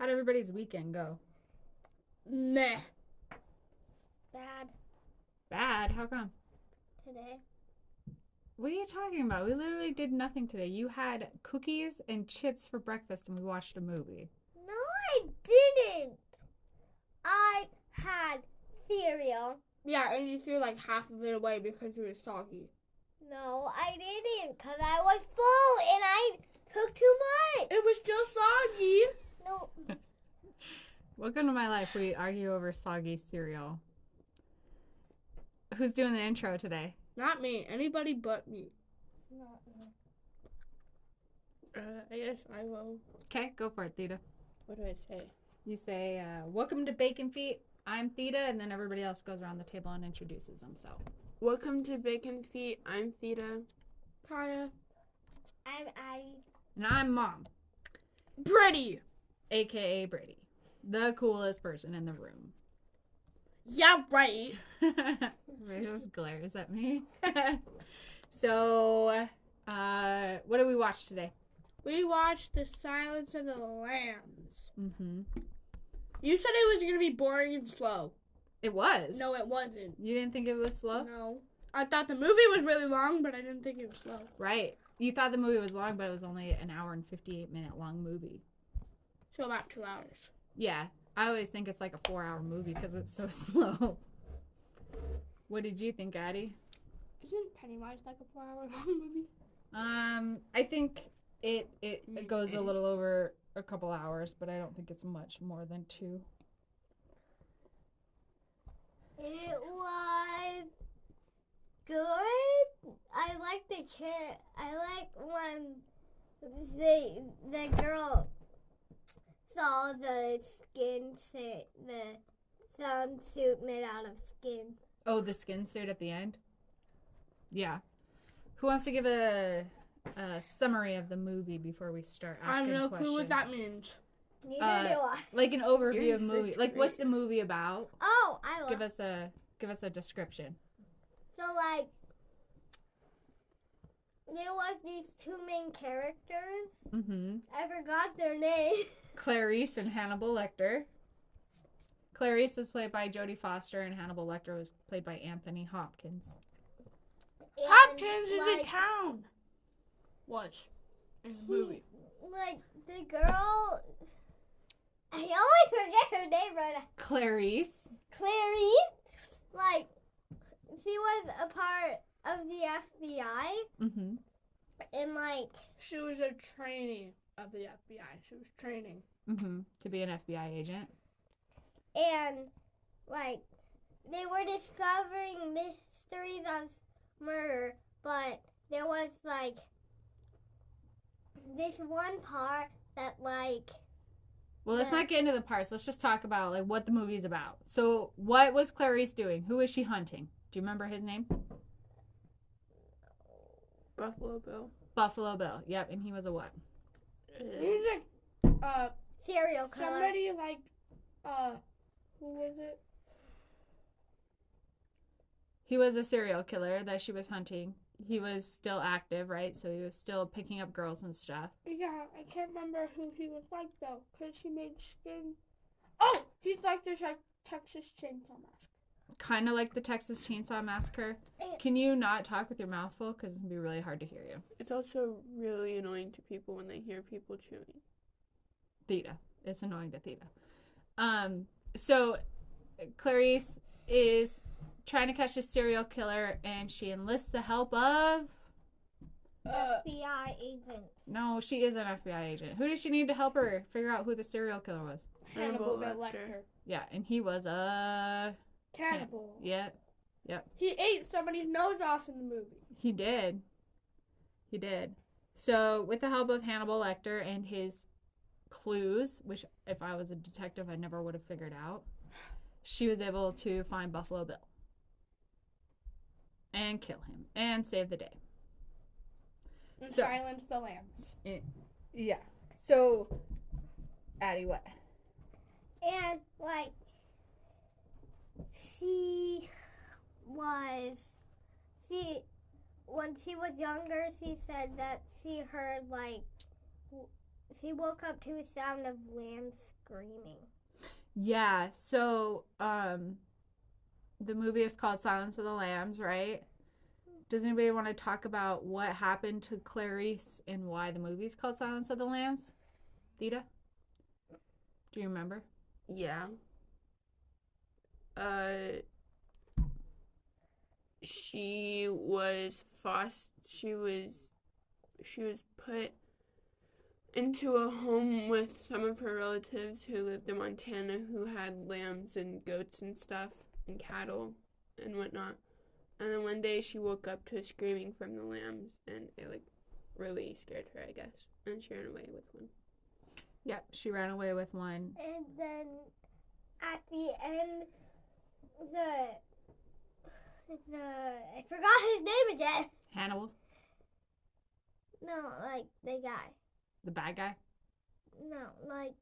How'd everybody's weekend go? Meh. Bad Bad? How come? today. What are you talking about? We literally did nothing today. You had cookies and chips for breakfast and we watched a movie. No, I didn't. I had cereal. Yeah, and you threw like half of it away because it was soggy. No, I didn't, because I was full and I took too much. It was still soggy. No, Welcome to my life. We argue over soggy cereal. Who's doing the intro today? Not me. Anybody but me. not me. I guess I will. Okay, go for it, Theta. What do I say? You say, welcome to Bacon Feet. I'm Theta, and then everybody else goes around the table and introduces themselves. Welcome to Bacon Feet. I'm Theta. Kaya. I'm Addie. And I'm Mom, Pretty. a.k.a. Brady, the coolest person in the room. Yeah, right. Ray just glares at me. So, what did we watch today? We watched The Silence of the Lambs. Mm-hmm. You said it was going to be boring and slow. It was. No, it wasn't. You didn't think it was slow? No. I thought the movie was really long, but I didn't think it was slow. Right. You thought the movie was long, but it was only an hour and 58-minute long movie. So about 2 hours. Yeah. I always think it's like a 4-hour movie because it's so slow. What did you think, Addie? Isn't Pennywise like a 4-hour long movie? I think it goes a little over a couple hours, but I don't think it's much more than 2. It was good. I like the kid. I like when the girl saw the skin suit, some suit made out of skin. Oh, the skin suit at the end? Yeah. Who wants to give a summary of the movie before we start I have asking no questions? clue what that means. Neither do I. Like an You're overview in of movie. sixth Like, what's grade. the movie about? Oh, I love. Give us a description. So like, there was these two main characters. Mm-hmm. I forgot their name. Clarice and Hannibal Lecter. Clarice was played by Jodie Foster, and Hannibal Lecter was played by Anthony Hopkins. And, Hopkins is like, in town. Was. In the movie. Like the girl, I always forget her name right now. Clarice. Clarice, like she was a part of the FBI, Mm-hmm. and like She was a trainee of the FBI. She was training. Mm-hmm. To be an FBI agent. and like they were discovering mysteries of murder, but there was like this one part that like Well, let's Yeah. not get into the parts. Let's just talk about like what the movie's about. So, what was Clarice doing? Who was she hunting? Do you remember his name? Buffalo Bill. Buffalo Bill. Yep, and he was a what? He was like, serial killer. somebody like, who was it? He was a serial killer that she was hunting. He was still active, right? So he was still picking up girls and stuff. Yeah, I can't remember who he was like though, because he made skin. Oh, he's like the Texas Chainsaw Massacre. Kind of like the Texas Chainsaw Massacre. Can you not talk with your mouth full? Because it's going to be really hard to hear you. It's also really annoying to people when they hear people chewing. Theta. It's annoying to Theta. So Clarice is trying to catch a serial killer, and she enlists the help of... FBI agent. No, she is an FBI agent. Who does she need to help her figure out who the serial killer was? Hannibal Hannibal Lecter. Lecter. Yeah, and he was a... Cannibal. Yeah, He ate somebody's nose off in the movie. he did. He did. So, with the help of Hannibal Lecter and his clues, which if I was a detective, I never would have figured out, she was able to find Buffalo Bill and kill him and save the day. And So- silence the lambs. Yeah. So, Addie, what? And like when she was younger, she said that she heard like she woke up to a sound of lambs screaming. Yeah, so the movie is called Silence of the Lambs, right? Does anybody want to talk about what happened to Clarice and why the movie is called Silence of the Lambs? Theta? Do you remember? Yeah. She was she was put into a home with some of her relatives who lived in Montana who had lambs and goats and stuff and cattle and whatnot. And then one day she woke up to screaming from the lambs and it like really scared her, I guess. And she ran away with one. Yep, she ran away with one. And then at the end, I forgot his name again. Hannibal, No, like the guy. the bad guy. No, like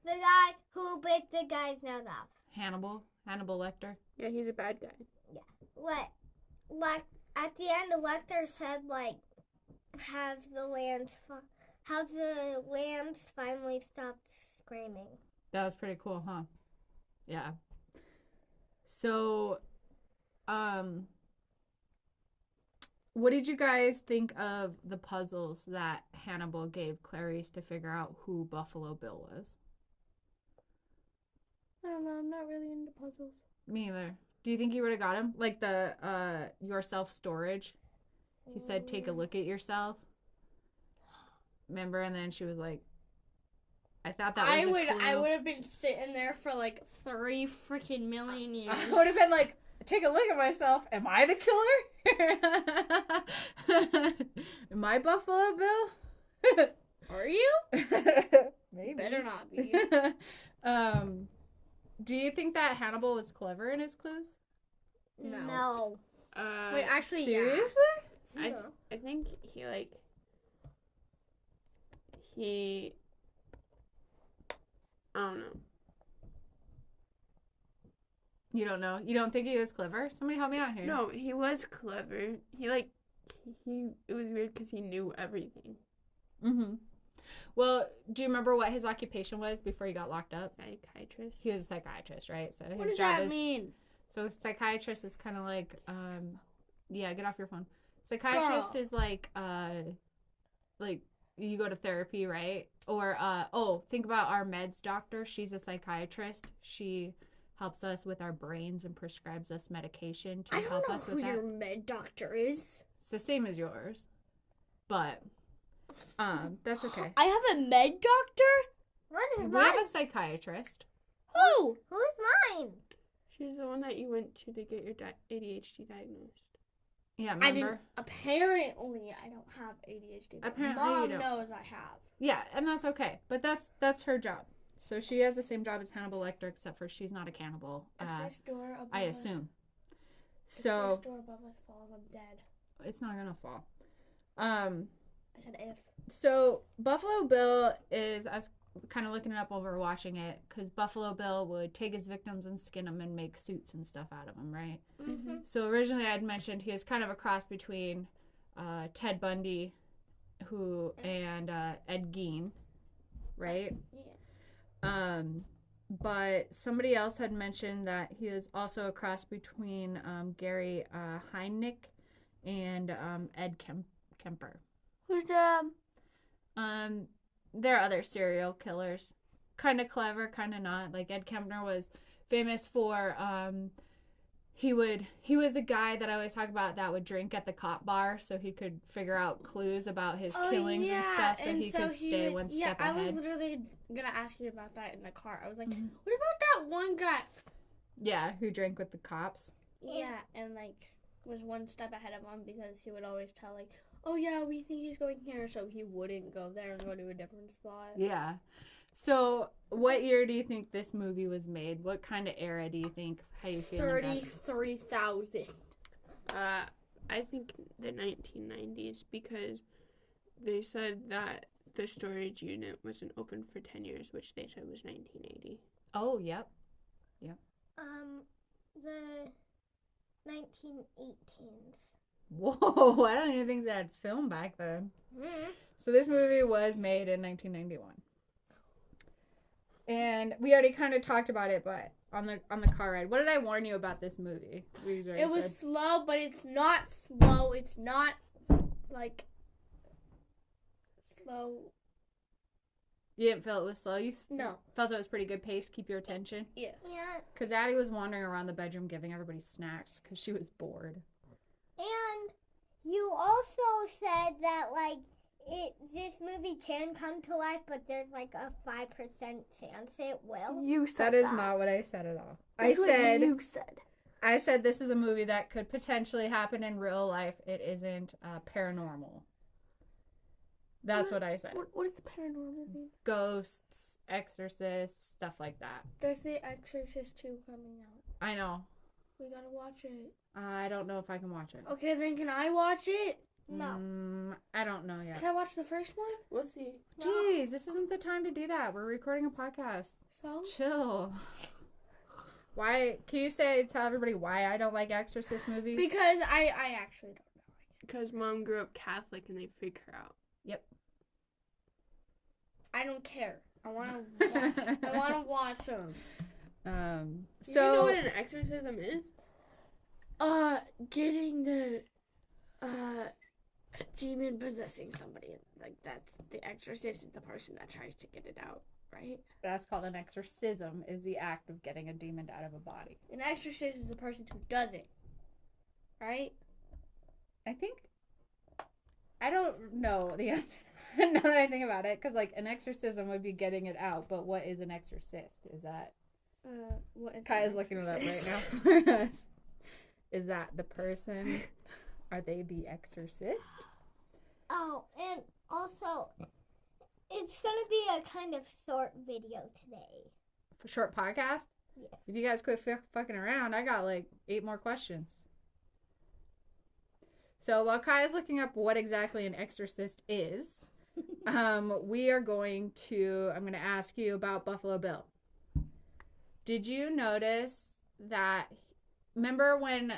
the guy who bit the guy's nose off. Hannibal Lecter. Yeah, he's a bad guy. Like at the end, the Lecter said like, have the lambs finally stopped screaming. That was pretty cool, huh? Yeah. So, what did you guys think of the puzzles that Hannibal gave Clarice to figure out who Buffalo Bill was? I don't know. I'm not really into puzzles. Me either. Do you think you would have got him? Like the your self-storage? He said, take a look at yourself. Remember? And then she was like, I thought that was a clue. I would have been sitting there for like 3 freaking million years. I would have been like, take a look at myself. Am I the killer? Am I Buffalo Bill? Are you? Maybe. Better not be. Do you think that Hannibal was clever in his clues? No. Wait, actually, Seriously? yeah. I think he I don't know. You don't know? You don't think he was clever? Somebody help me out here. No, he was clever. It was weird because he knew everything. Mm-hmm. Well, do you remember what his occupation was before he got locked up? Psychiatrist. He was a psychiatrist, right? So his What does job that is mean? so psychiatrist is kind of like yeah, get off your phone. Psychiatrist Girl. is like you go to therapy, right? Or think about our meds doctor. She's a psychiatrist. She helps us with our brains and prescribes us medication to I don't help know us who with that. your med doctor is. It's the same as yours. But that's okay. I have a med doctor? What is We mine? have a psychiatrist. Who? Who's mine? She's the one that you went to get your ADHD diagnosed. Yeah, I didn't. remember? Apparently, I don't have ADHD. but Apparently you Mom don't. knows I have. Yeah, and that's okay. But that's her job. So she has the same job as Hannibal Lecter, except for she's not a cannibal. If this door above I us, assume. if So this door above us falls, I'm dead. it's not gonna fall. I said if. So Buffalo Bill is, as kind of looking it up while we're watching it, because Buffalo Bill would take his victims and skin them and make suits and stuff out of them, right? Mm-hmm. So originally I'd mentioned he was kind of a cross between Ted Bundy and Ed Gein, right? Yeah. But somebody else had mentioned that he is also a cross between Gary Heinrich and Ed Kemper. Who's There are other serial killers. Kind of clever, kind of not. Like Ed Kemper was famous for he was a guy that I always talk about that would drink at the cop bar so he could figure out clues about his killings and stuff so he could stay one step I ahead. was literally gonna ask you about that in the car. I was like, Mhm. what about that one guy? Yeah, who drank with the cops. Yeah, and like was one step ahead of him because he would always tell like, oh yeah, we think he's going here, so he wouldn't go there and go to a different spot. Yeah. So, what year do you think this movie was made? What kind of era do you think? How you feeling about it? 33,000. I think the 1990s because they said that the storage unit wasn't open for 10 years, which they said was 1980. Oh, yep. The 1918s. Whoa, I don't even think they had film back then. Mm. So this movie was made in 1991. And we already kind of talked about it, but on the car ride, what did I warn you about this movie? It was slow, but it's not slow. It's not like slow. You didn't feel it was slow. You No. felt it was pretty good pace. Keep your attention. Yeah. Yeah, Because Addie was wandering around the bedroom giving everybody snacks because she was bored. and you also said that like this movie can come to life, but there's like a 5% chance it will. You said That is not what I said at all. I said this is a movie that could potentially happen in real life. It isn't paranormal. That's what I said. What is the paranormal mean? Ghosts, exorcists, stuff like that. There's The Exorcist 2 coming out. I know. We gotta watch it. I don't know if I can watch it. Okay, then can I watch it? No. I don't know yet. Can I watch the first one? We'll see. Jeez, this isn't the time to do that. We're recording a podcast. So? Chill. Why? Can you tell everybody why I don't like exorcist movies? Because I actually don't know. Because Mom grew up Catholic and they freak her out. I don't care. I wanna watch. I wanna watch them. Do you know what an exorcism is? Getting the demon possessing somebody. Like that's the exorcist is the person that tries to get it out, right? That's called an exorcism, is the act of getting a demon out of a body. An exorcist is the person who does it, right? I think, I don't know the answer now that I think about it, because like an exorcism would be getting it out, but what is an exorcist? Is that, What is Kaya's an looking it up right exorcist? now for us. Is that the person? Are they the exorcist? Oh, and also, it's gonna be a kind of short video today. For short podcast? Yes. If you guys quit fucking around, I got like 8 more questions. So while Kaya's looking up what exactly an exorcist is, we are going to, I'm going to ask you about Buffalo Bill. Did you notice that, remember when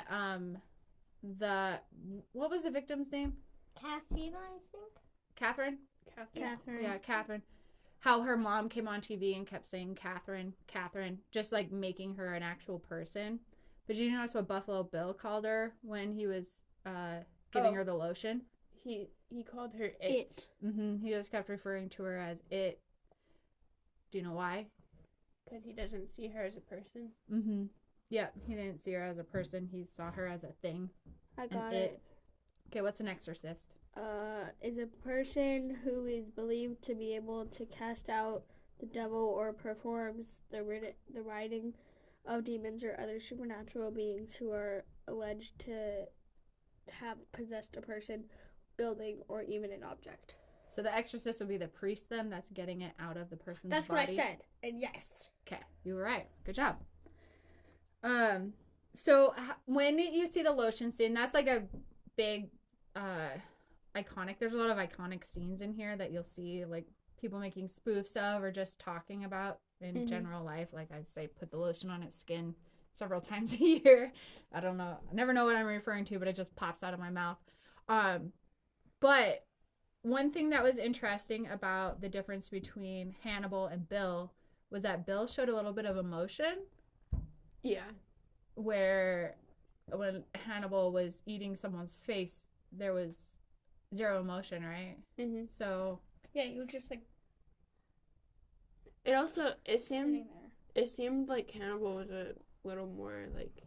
what was the victim's name? Cassina, I think. Catherine? Catherine. Yeah, Catherine. How her mom came on TV and kept saying Catherine, Catherine, just like making her an actual person. But did you notice what Buffalo Bill called her when he was giving her the lotion? He called her it. He just kept referring to her as it. Do you know why? Because he doesn't see her as a person. Yeah, he didn't see her as a person. He saw her as a thing. I An got it. Okay, what's an exorcist? Is a person who is believed to be able to cast out the devil or performs the riding of demons or other supernatural beings who are alleged to have possessed a person, building, or even an object. So the exorcist would be the priest then that's getting it out of the person's That's body? what I said. And yes. Okay, you were right. Good job. So when you see the lotion scene, that's like a big iconic. There's a lot of iconic scenes in here that you'll see, like people making spoofs of or just talking about in general life. Like I'd say, put the lotion on its skin several times a year. I don't know. I never know what I'm referring to, but it just pops out of my mouth. But one thing that was interesting about the difference between Hannibal and Bill was that Bill showed a little bit of emotion. Yeah. Where when Hannibal was eating someone's face, there was zero emotion, right? So yeah, he was just like it sitting there. seemed like Hannibal was a little more like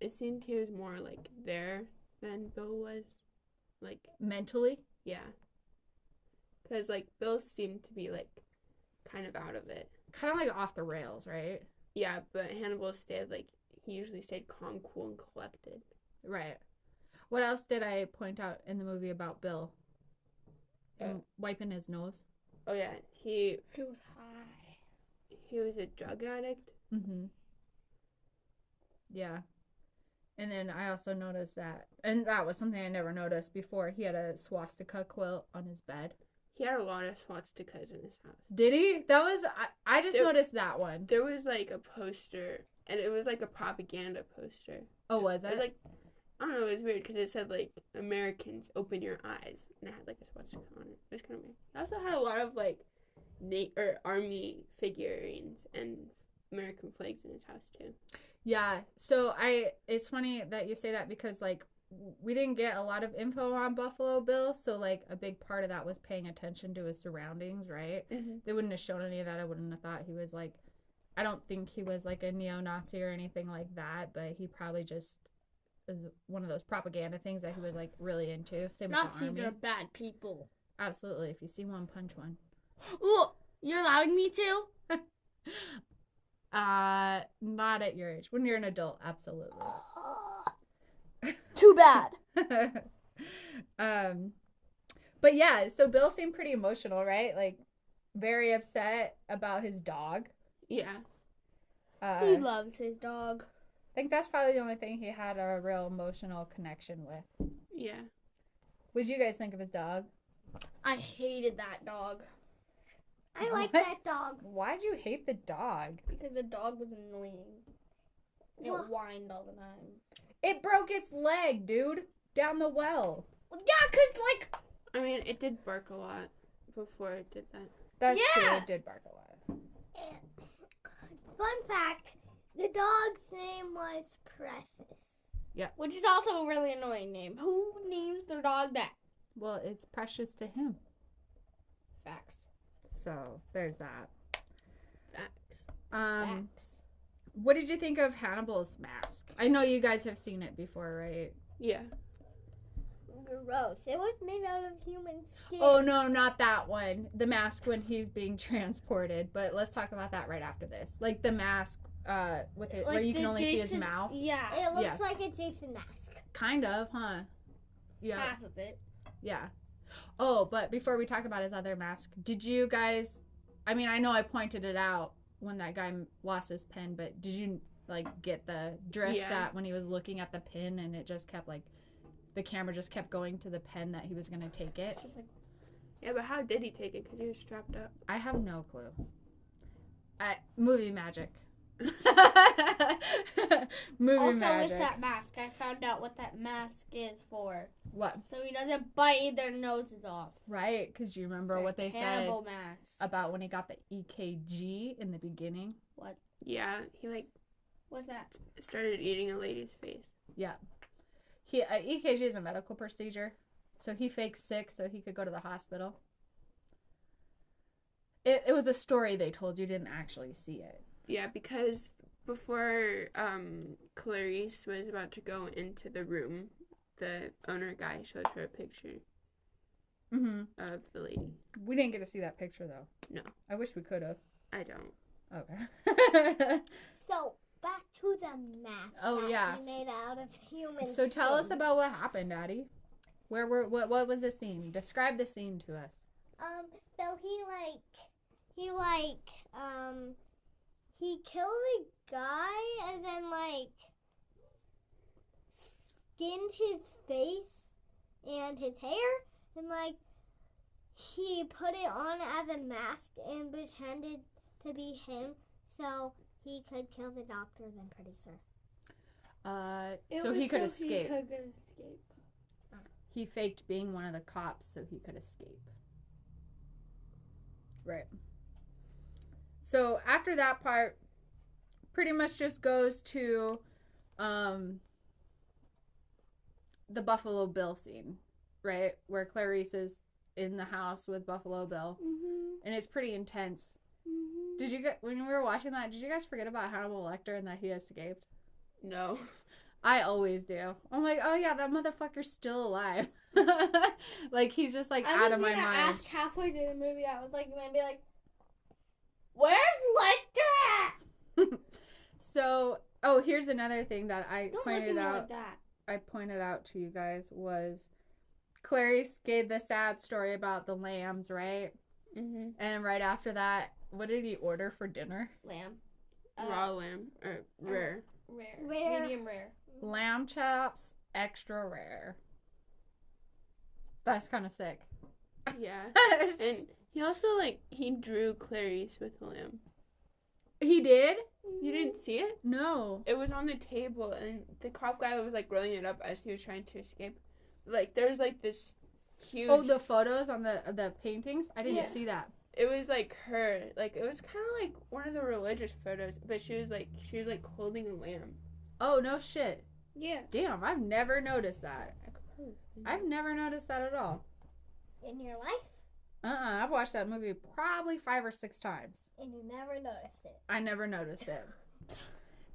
it seemed he was more like there than Bill was, like mentally. Yeah, because like Bill seemed to be like kind of out of it, kind of like off the rails, right? Yeah, but Hannibal he usually stayed calm, cool, and collected. Right. What else did I point out in the movie about Bill? Him wiping his nose. Oh yeah, he was high. He was a drug addict. Yeah. And then I also noticed that, and that was something I never noticed before, he had a swastika quilt on his bed. He had a lot of swastikas in his house. Did he? That was, I just noticed that one. There was like a poster, and it was like a propaganda poster. Oh, was it? It was like, I don't know, it was weird because it said like, Americans, open your eyes. And it had like a swastika on it. It was kind of weird. It also had a lot of like army figurines and American flags in his house too. Yeah. So it's funny that you say that because like we didn't get a lot of info on Buffalo Bill, so like a big part of that was paying attention to his surroundings, right? Mm-hmm. They wouldn't have shown any of that. I wouldn't have thought he was like, I don't think he was like a neo-Nazi or anything like that, but he probably just is one of those propaganda things that he was like really into. Same with the Nazis army. are bad people. Absolutely. If you see one, punch one. Well, you're allowing me to? Not at your age. When you're an adult, absolutely. Too bad. But yeah, so Bill seemed pretty emotional, right? Like very upset about his dog. Yeah. He loves his dog. I think that's probably the only thing he had a real emotional connection with. Yeah. What did you guys think of his dog? I hated that dog I like What? that dog. Why'd you hate the dog? because the dog was annoying. It Well- whined all the time. It broke its leg, dude. Down the well. Yeah, because, like, I mean, it did bark a lot before it did that. That's true. Yeah. It did bark a lot. Fun fact, the dog's name was Precious. which is also a really annoying name. Who names their dog that? Well, it's precious to him. Facts. So there's that. Facts. Facts. What did you think of Hannibal's mask? I know you guys have seen it before, right? Yeah. Gross. It was made out of human skin. Oh no, not that one. The mask when he's being transported. But let's talk about that right after this. Like the mask, with it where you can the only see his Jason- mouth. Yeah, It looks Yeah. like a Jason mask. Kind of, huh? Yeah, half of it. yeah. Oh, but before we talk about his other mask, did you guys? I mean, I know I pointed it out when that guy lost his pen, but did you like get the drift Yeah. that when he was looking at the pin and it just kept like the camera just kept going to the pen that he was gonna take it? Just like, Yeah, but how did he take it? Because he was strapped up. I have no clue. Movie magic. Movie also magic. with that mask, I found out what that mask is for. What? So he doesn't bite their noses off. Right? Because you remember Their what they said cannibal mask. about when he got the EKG in the beginning? Yeah, he like What's that? started eating a lady's face. Yeah. EKG is a medical procedure. So he faked sick so he could go to the hospital. It was a story they told you, didn't actually see it. Yeah, because before Clarice was about to go into the room, the owner guy showed her a picture Mm-hmm. of the lady. We didn't get to see that picture though. No. I wish we could have. I don't. Okay. So back to the mask. Oh, that yeah. he made out of human So tell us skin. about what happened, Daddy. What was the scene? Describe the scene to us. So he killed a guy and then skinned his face and his hair and he put it on as a mask and pretended to be him so he could kill the doctor then producer. So he could escape. He could escape. He faked being one of the cops so he could escape. Right. So after that part, pretty much just goes to the Buffalo Bill scene, right? Where Clarice is in the house with Buffalo Bill. Mm-hmm. And it's pretty intense. Mm-hmm. Did you when we were watching that, did you guys forget about Hannibal Lecter and that he escaped? No. I always do. I'm like, oh yeah, that motherfucker's still alive. Like he's just like out of my mind. Ask halfway through the movie. I was like, gonna be like, "Where's Lecter at?" So, here's another thing that I Don't look at pointed me out. like that. I pointed out to you guys was Clarice gave the sad story about the lambs, right? Mm-hmm. And right after that, what did he order for dinner? Lamb. Raw lamb or rare. Rare. Medium rare. Lamb chops, extra rare. That's kind of sick. Yeah. And he also he drew Clarice with the lamb. He did? You didn't see it? No. It was on the table, and the cop guy was rolling it up as he was trying to escape. There's this huge. Oh, the photos on the paintings? I didn't Yeah. see that. it was like her, like it was kind of like one of the religious photos, but she was like holding a lamb. Oh, no shit. Yeah. Damn, I've never noticed that. I could probably find I've it. never noticed that at all. In your life, I've watched that movie probably 5 or 6 times. and you never noticed it. I never noticed it.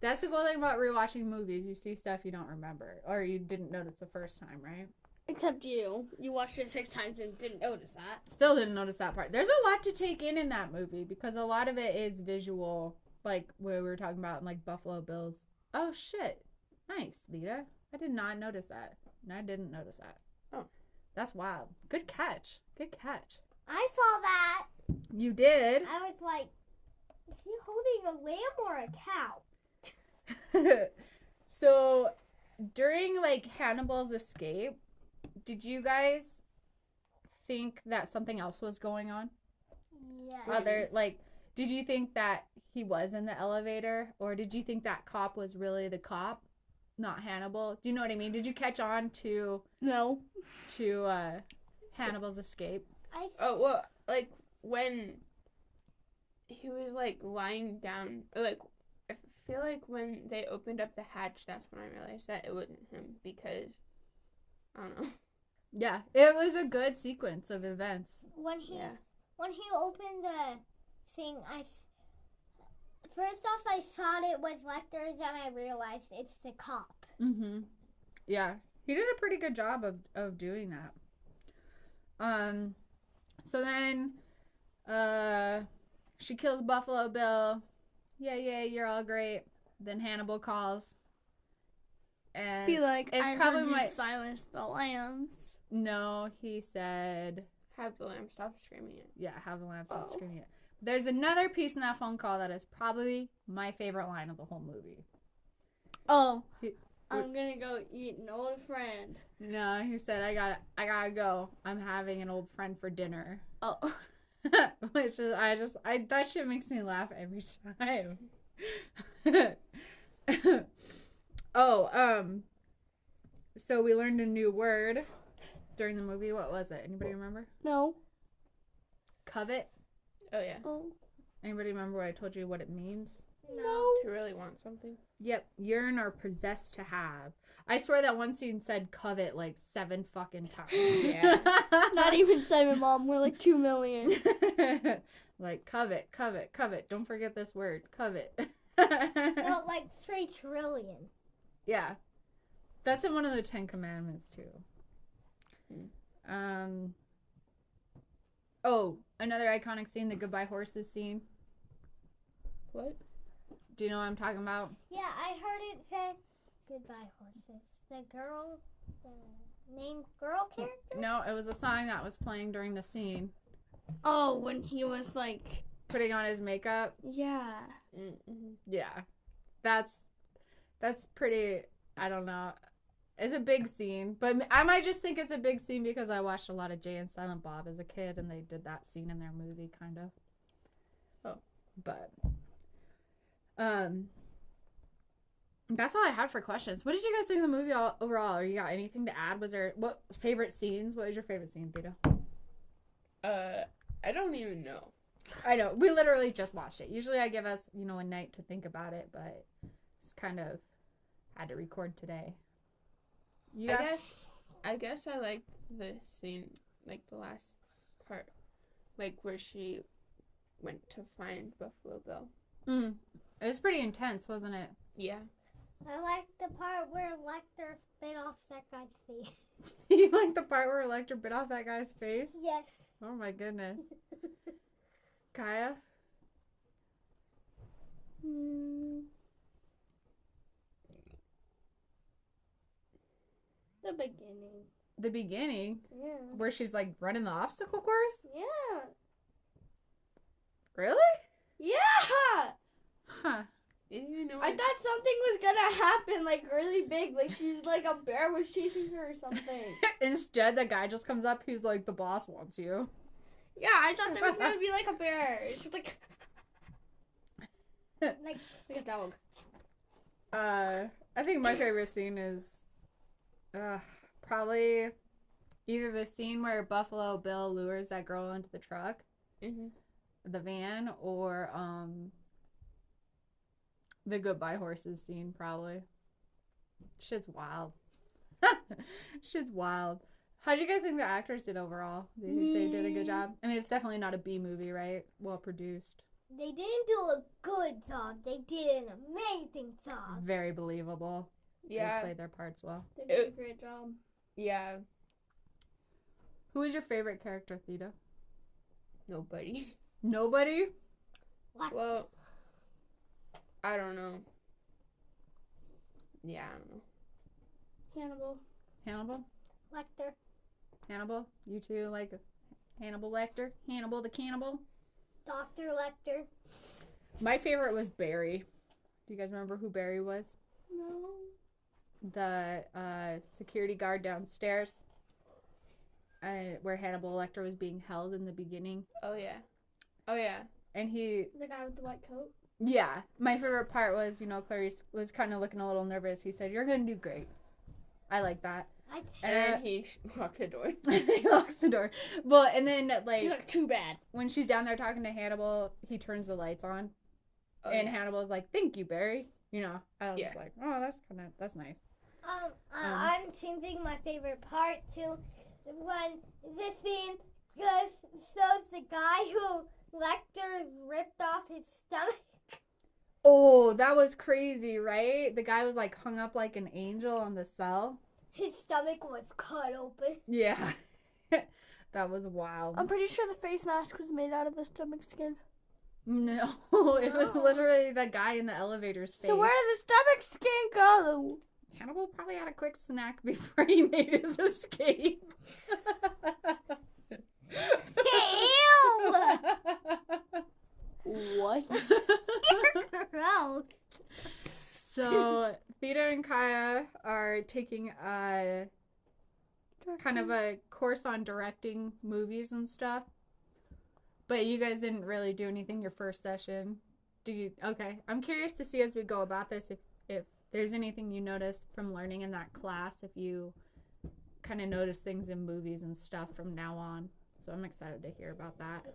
That's the cool thing about rewatching movies. You see stuff you don't remember, or you didn't notice the first time, right? Except you. You watched it 6 times and didn't notice that. Still didn't notice that part. There's a lot to take in that movie because a lot of it is visual, like what we were talking about in like Buffalo Bills. Oh shit. Nice, Lita. I did not notice that. And I didn't notice that. Oh. That's wild. Good catch. Good catch. I saw that. You did. I was like, is he holding a lamb or a cow? So during like Hannibal's escape, did you guys think that something else was going on? Yes. Did you think that he was in the elevator, or did you think that cop was really the cop, not Hannibal? Do you know what I mean? Did you catch on to No. Hannibal's escape? Oh well, like when he was like lying down, or like I feel like when they opened up the hatch, that's when I realized that it wasn't him because I don't know. Yeah, it was a good sequence of events. when he Yeah. opened the thing, first off I thought it was Lecter, then I realized it's the cop. Mm-hmm. Yeah, he did a pretty good job of doing that. So then, she kills Buffalo Bill. Yeah, you're all great. Then Hannibal calls. And Be like, it's I probably heard you my silence the lambs. no. He said, Have the lamb stop screaming it. "Yeah, have the lamb stop Oh. screaming it." There's another piece in that phone call that is probably my favorite line of the whole movie. Oh, He- I'm gonna go eat an old friend. No, he said, "I gotta go. I'm having an old friend for dinner." Oh. Which is, that shit makes me laugh every time. So we learned a new word during the movie. What was it? Anybody remember? No. Covet. Oh yeah. Oh. Anybody remember what I told you what it means? No. To really want something. Yep, yearn or possess to have. I swear that one scene said covet like 7 fucking times. Yeah. Not even 7, Mom. We're like 2 million. Like covet. Don't forget this word, covet. No, like 3 trillion. Yeah. That's in one of the 10 Commandments too. Oh, another iconic scene, the goodbye horses scene. What? Do you know what I'm talking about? Yeah, I heard it say goodbye horses. The main girl character? No, it was a song that was playing during the scene. Oh, when he was like, Putting on his makeup. yeah. Mm-hmm. Yeah. That's pretty, I don't know. It's a big scene, but I might just think it's a big scene because I watched a lot of Jay and Silent Bob as a kid and they did that scene in their movie kind of. Oh. But that's all I had for questions. What did you guys think of the movie overall? Or you got anything to add? Was there what favorite scenes? What was your favorite scene, Theta? I don't even know. I know. We literally just watched it. Usually I give us, a night to think about it, but it's kind of had to record today. I guess I like the scene, like the last part, like where she went to find Buffalo Bill. It was pretty intense, wasn't it? Yeah. I like the part where Lecter bit off that guy's face. You like the part where Lecter bit off that guy's face? Yes. Oh my goodness. Kaya? The beginning. The beginning, Yeah. where she's like running the obstacle course? Yeah. Really? Yeah. Huh. Didn't even know. I thought something was gonna happen, like really big, like she's like a bear was chasing her or something. Instead, the guy just comes up, he's like, the boss wants you. Yeah, I thought there was gonna be like a bear. She's like, Like, like a dog. I think my favorite scene is probably either the scene where Buffalo Bill lures that girl into the truck, Mm-hmm. the van or the goodbye horses scene probably. Shit's wild. Shit's wild. How'd you guys think the actors did overall? Do you think they did a good job? I mean, it's definitely not a B movie, right? Well produced. They didn't do a good job. They did an amazing job. Very believable. Yeah. They played their parts well. They did a great job. Yeah. Who was your favorite character, Theta? Nobody. Nobody? What? Well, I don't know. Yeah, I don't know. Hannibal. Hannibal? Lecter. Hannibal? You two like Hannibal Lecter? Hannibal the Cannibal? Dr. Lecter. My favorite was Barry. Do you guys remember who Barry was? No. The security guard downstairs where Hannibal Lecter was being held in the beginning. Oh, yeah. Oh, yeah. And he, The guy with the white coat. yeah, my favorite part was, Clarice was kind of looking a little nervous. He said, "You're going to do great." I like that. And then he locked the door. He locks the door. But, and then, He's like, too bad. when she's down there talking to Hannibal, he turns the lights on. Oh, and yeah. Hannibal's like, "Thank you, Barry." I was Yeah. like, oh, that's nice. I'm changing my favorite part to when this scene just shows the guy who Lecter ripped off his stomach. Oh, that was crazy, right? The guy was like hung up like an angel on the cell. His stomach was cut open. Yeah. That was wild. I'm pretty sure the face mask was made out of the stomach skin. No, it was No. literally the guy in the elevator's face. So where did the stomach skin go? Hannibal probably had a quick snack before he made his escape. Ew! What? Gross. So Theta and Kaya are taking a kind of a course on directing movies and stuff. But you guys didn't really do anything your first session. Okay. I'm curious to see as we go about this if there's anything you notice from learning in that class, if you kind of notice things in movies and stuff from now on. So I'm excited to hear about that.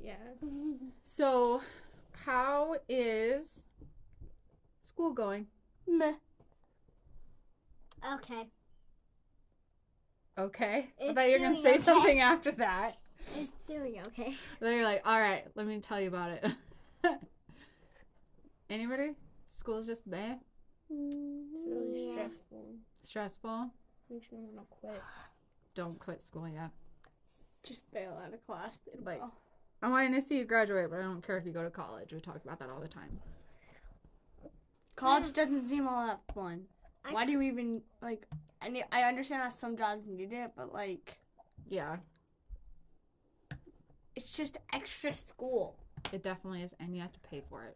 Yeah. So, how is school going? Meh. Okay. Okay. I It's thought you were going to doing say okay. something after that. It's doing okay. Then you're like, all right, let me tell you about it. Anybody? School's just meh? It's really Yeah. stressful. Stressful? Makes me want to quit. Don't quit school yet. Just fail out of class. Like, I wanted to see you graduate, but I don't care if you go to college. We talk about that all the time. College doesn't seem all that fun. I Why do you even, like, I understand that some jobs need it, but, like, Yeah, it's just extra school. it definitely is, and you have to pay for it.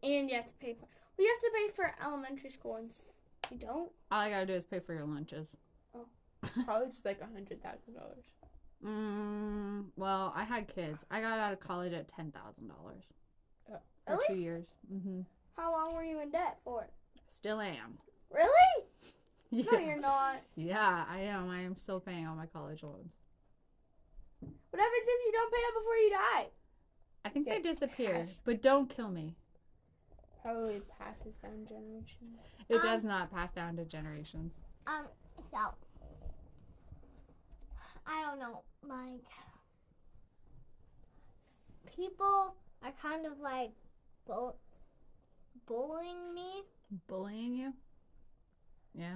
And you have to pay for, well, you have to pay for elementary school, and you don't? All I gotta do is pay for your lunches. College is like $100,000. Well, I had kids. I got out of college at $10,000 for Really? 2 years. How long were you in debt for? Still am. Really? Yeah. No, you're not. Yeah, I am. I am still paying all my college loans. What happens if you don't pay them before you die? I think they Get disappear, cash. but don't kill me. Probably passes down generations. It does not pass down to generations. So I don't know, like people are kind of like bullying me. Bullying you? Yeah.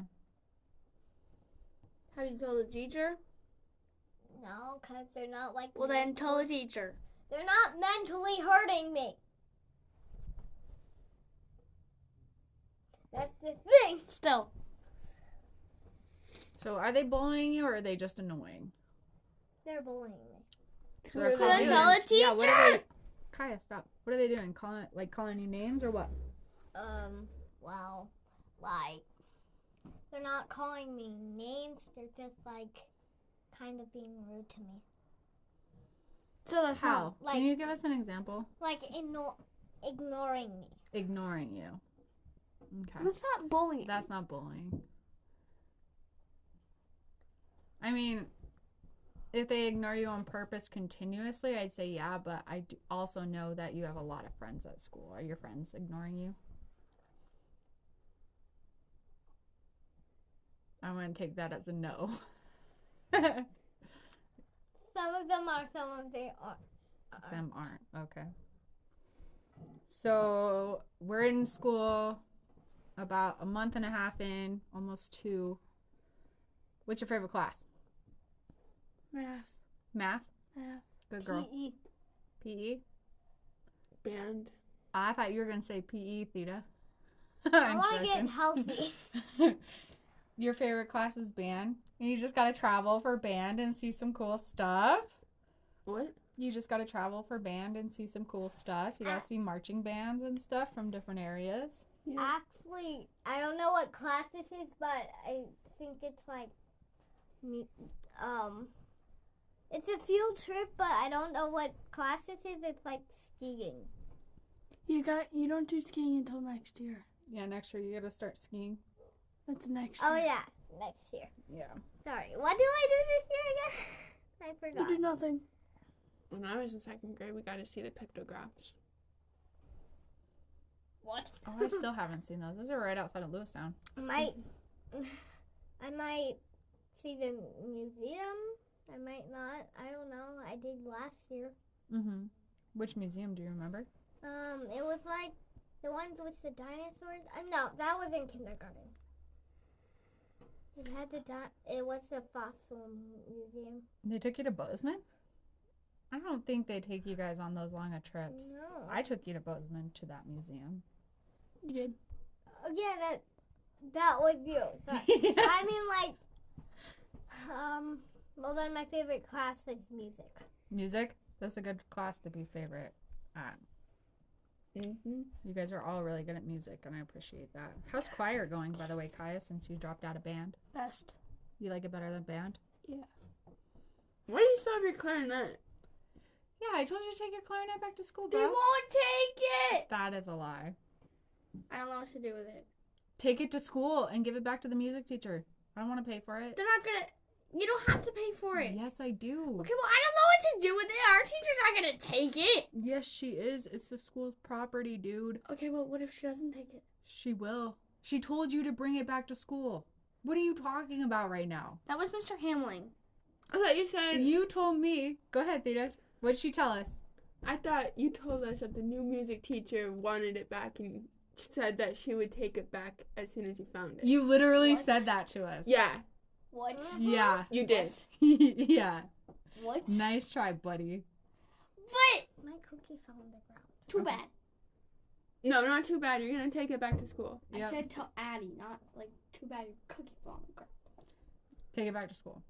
Have you told the teacher? No, because they're not like. Well, then tell the teacher. They're not mentally hurting me. That's the thing. Still. So are they bullying you or are they just annoying? They're bullying me. So they're So calling then you- tell the Yeah, what are they? teacher! Kaya, stop. What are they doing? Calling you names or what? Well, like they're not calling me names. They're just like kind of being rude to me. So that's How? Like- Can you give us an example? Like ignoring me. Ignoring you. Okay. That's not bullying. That's not bullying. I mean, If they ignore you on purpose continuously, I'd say yeah, but I also know that you have a lot of friends at school. Are your friends ignoring you? I'm going to take that as a no. Some of them are, some of them aren't. Them aren't. Okay. So we're in school about a month and a half in, almost 2. What's your favorite class? Math. Math? Math. Good girl. PE. PE? Band. I thought you were going to say PE, Theta. I want to get healthy. Your favorite class is band? And you just got to travel for band and see some cool stuff? What? You just got to travel for band and see some cool stuff. You got to see marching bands and stuff from different areas. Yeah. Actually, I don't know what class this is, but I think it's like, it's a field trip, but I don't know what class this is. It's like skiing. You don't do skiing until next year. Yeah, next year you got to start skiing. That's next year. Oh yeah, next year. Yeah. Sorry, what do I do this year again? I You forgot. do nothing. When I was in 2nd grade, we got to see the pictographs. What? Oh, I still haven't seen those. Those are right outside of Lewistown. I might see the museum. I might not. I don't know. I did last year. Mm-hmm. Which museum do you remember? It was like the ones with the dinosaurs. No, that was in kindergarten. It had it was the fossil museum. They took you to Bozeman? I don't think they take you guys on those long of trips. No. I took you to Bozeman to that museum. You did. Oh, yeah, that was you. But, Yeah. I mean, like, well, then my favorite class is music. Music? That's a good class to be favorite at. Mm-hmm. You guys are all really good at music, and I appreciate that. How's choir going, by the way, Kaya, since you dropped out of band? Best. You like it better than band? Why do you still have your clarinet? Yeah, I told you to take your clarinet back to school, They bro. won't take it. That is a lie. I don't know what to do with it. Take it to school and give it back to the music teacher. I don't want to pay for it. They're not gonna. You don't have to pay for it. Yes, I do. Okay, well, I don't know what to do with it. Our teacher's not gonna take it. Yes, she is. It's the school's property, dude. Okay, well, what if she doesn't take it? She will. She told you to bring it back to school. What are you talking about right now? That was Mr. Hamling. I thought you said. You told me. Go ahead, Theta. What did she tell us? I thought you told us that the new music teacher wanted it back and said that she would take it back as soon as you found it. You literally What? said that to us. Yeah, What? Yeah. you did. Yeah. What? Nice try, buddy. But My cookie fell on the ground. too Okay. bad. No, not too bad. You're gonna take it back to school. Yep. I said to Addie, not like too bad your cookie fell on the ground. Take it back to school.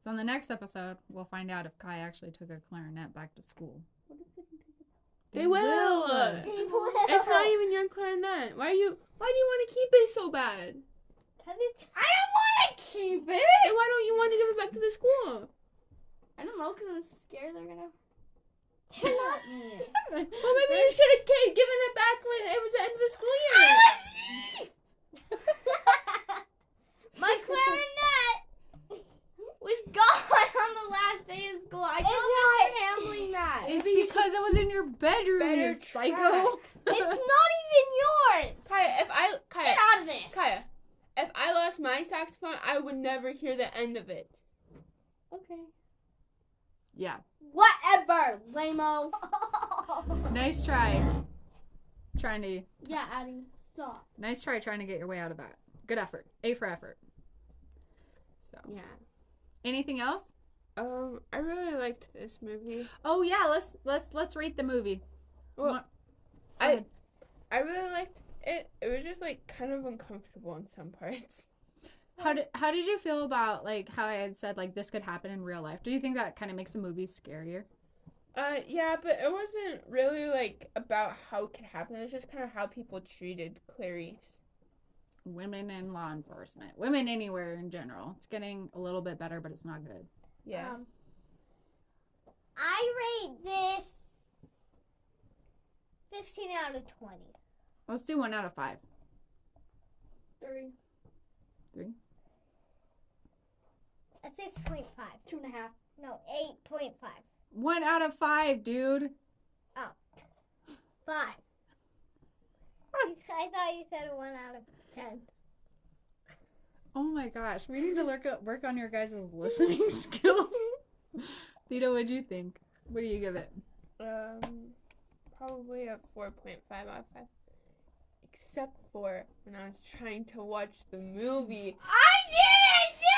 So in the next episode, we'll find out if Kai actually took her clarinet back to school. What if they can take it? They will. It's not even your clarinet. Why do you want to keep it so bad? Cause it's I don't want to keep it. Then why don't you want to give it back to the school? I don't know, because I was scared they're gonna kidnap me. Well, maybe you should have given it back when it was the end of the school year. My clarinet was gone on the last day of school. I told Mr. Hamling that. It's because it was in your bedroom, Better you psycho. track. It's not even yours. Get out of this. Kaya, if I lost my saxophone, I would never hear the end of it. Okay. Yeah. Whatever, lame-o. Nice try. Yeah, Addie, stop. Nice try trying to get your way out of that. Good effort. A for effort. So, Yeah. anything else? I really liked this movie. Oh yeah, let's rate the movie. Well, Go I ahead. I really liked it. It was just like kind of uncomfortable in some parts. How did you feel about like how I had said like this could happen in real life? Do you think that kind of makes the movie scarier? Yeah, but it wasn't really like about how it could happen. It was just kind of how people treated Clarice. Women in law enforcement, women anywhere in general. It's getting a little bit better, but it's not good. Yeah. I rate this 15 out of 20. Let's do 1 out of 5. 3, 3. A 6.5. 2.5. No, 8.5. 1 out of 5, dude. 5. I thought you said 1 out of 10. Oh my gosh, we need to work on your guys' listening skills. Theta, what'd you think? What do you give it? Probably a 4.5 out of 5. Except for when I was trying to watch the movie. I didn't do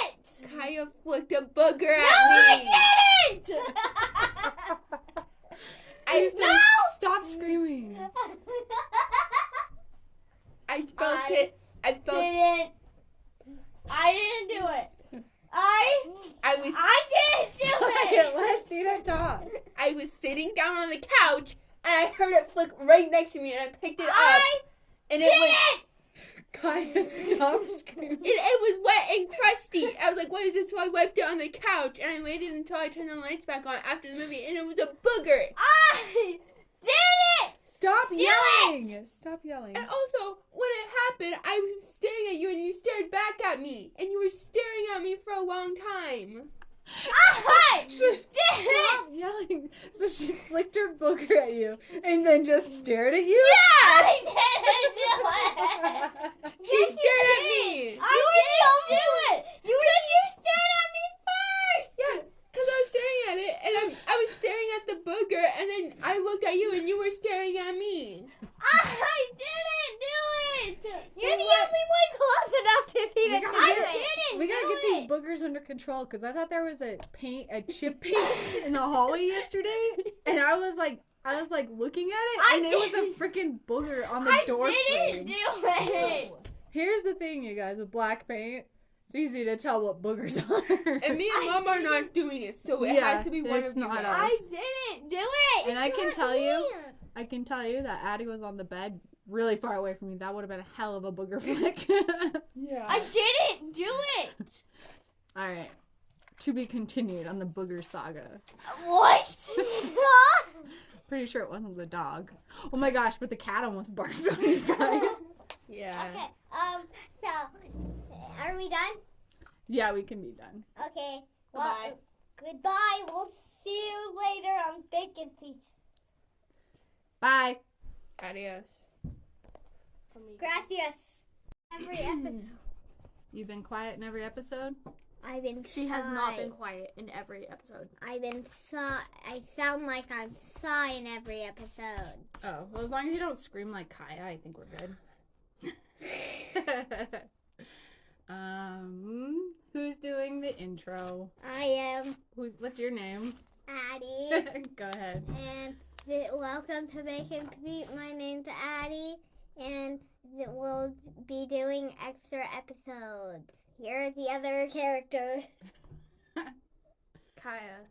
it! Kaya flicked a booger at No, me. I didn't! Please No! don't stop screaming. I felt it. I felt. I didn't do it. I didn't do it. Let's Theta talk. I was sitting down on the couch and I heard it flick right next to me and I picked it up and it was. Kaya, stop screaming. It was wet and crusty. I was like, what is this? So I wiped it on the couch and I waited until I turned the lights back on after the movie and it was a booger. I did it. Stop Do yelling. Stop yelling. And also, when it happened, I was staring at you and you stared back at me. And you were staring at me for a long time. I did it. Stop yelling. So she flicked her booger at you and then just stared at you? I didn't do it. She stared at me. I didn't do it. You stared at me first. Yeah, because I was staring at it and I was staring at the booger and then I looked at you and you were staring at me. I didn't do it. You're the only one close enough to see the We gotta get these boogers under control because I thought there was a chip paint in the hallway yesterday, and I was like looking at it, and it was a freaking booger on the door frame. do it. Here's the thing, you guys, with black paint, it's easy to tell what boogers are. And me and Mom are not doing it, so it Yeah, has to be one it's of you not guys. us. I didn't do it. And I can tell you that Addie was on the bed really far away from me. That would have been a hell of a booger flick. Yeah. I didn't do it. All right. To be continued on the booger saga. What? Pretty sure it wasn't the dog. Oh my gosh, but the cat almost barked on you guys. Yeah. Okay. So, are we done? Yeah, we can be done. Okay. Well, goodbye. We'll see you later on Bacon Feast. Bye. Adios. Gracias. Every episode. You've been quiet in every episode? I've been. She has not been quiet in every episode. I've been. I sound like I'm in every episode. Oh, well, as long as you don't scream like Kaya, I think we're good. Who's doing the intro? I am What's your name? Addie. Go ahead. And welcome to Bacon Feet. My name's Addie, and we'll be doing extra episodes. Here are the other characters. Kaya.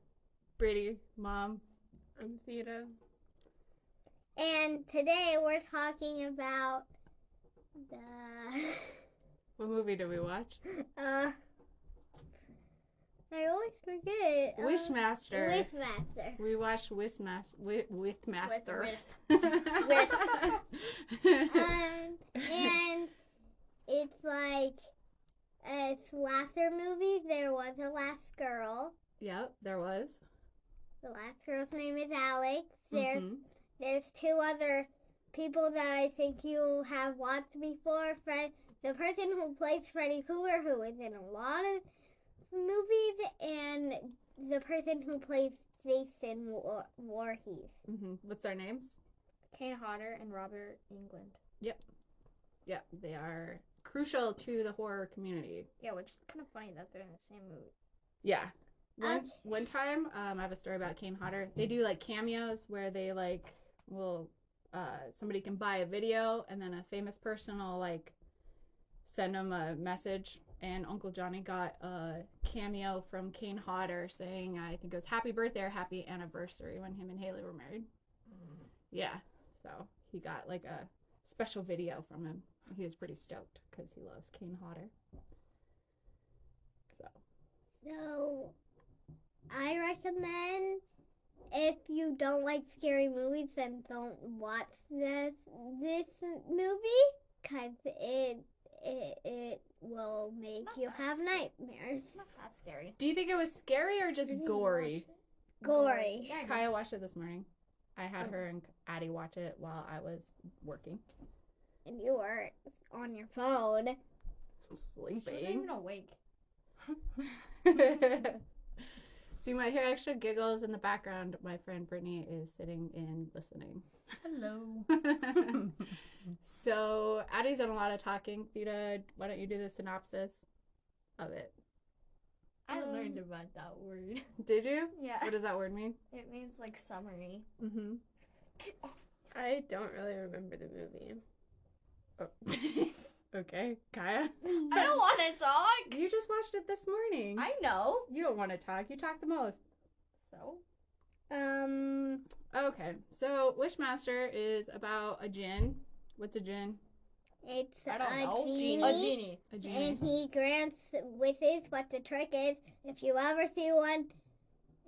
Brady, Mom. I'm Theta. And today we're talking about the What movie did we watch? I always forget. Wishmaster. Wishmaster. We watched Wishmaster. Wishmaster. And it's like a laughter movie. There was a last girl. Yep, there was. The last girl's name is Alex. Mhm. There's two other people that I think you have watched before. The person who plays Freddy Krueger, who is in a lot of movies, and the person who plays Jason Voorhees. What's their names? Kane Hodder and Robert Englund. Yep, they are crucial to the horror community. Yeah, which is kind of funny that they're in the same movie. Yeah. Okay. One time, I have a story about Kane Hodder. They do like cameos where they somebody can buy a video and then a famous person will send them a message. And Uncle Johnny got a cameo from Kane Hodder saying, I think it was happy birthday or happy anniversary when him and Haley were married. Yeah, so he got a special video from him. He was pretty stoked because he loves Kane Hodder. So, I recommend if you don't like scary movies, then don't watch this movie because it will make you have nightmares. It's not that scary. Do you think it was scary or just gory? Gory. Yeah, Kaya watched it this morning. I had her and Addie watch it while I was working. And you were on your phone. she wasn't Sleeping. even awake. So you might hear extra giggles in the background. My friend Brittany is sitting in listening. Hello. So Addie's done a lot of talking. Theta, why don't you do the synopsis of it? I learned about that word. Did you? Yeah. What does that word mean? It means like summary. Mm-hmm. I don't really remember the movie. Oh. Okay, Kaya. I don't want to talk. You just watched it this morning. I know. You don't want to talk. You talk the most. So? Okay, so Wishmaster is about a djinn. What's a djinn? It's I don't a know. genie. A genie. A genie. And he grants wishes, but the trick is, if you ever see one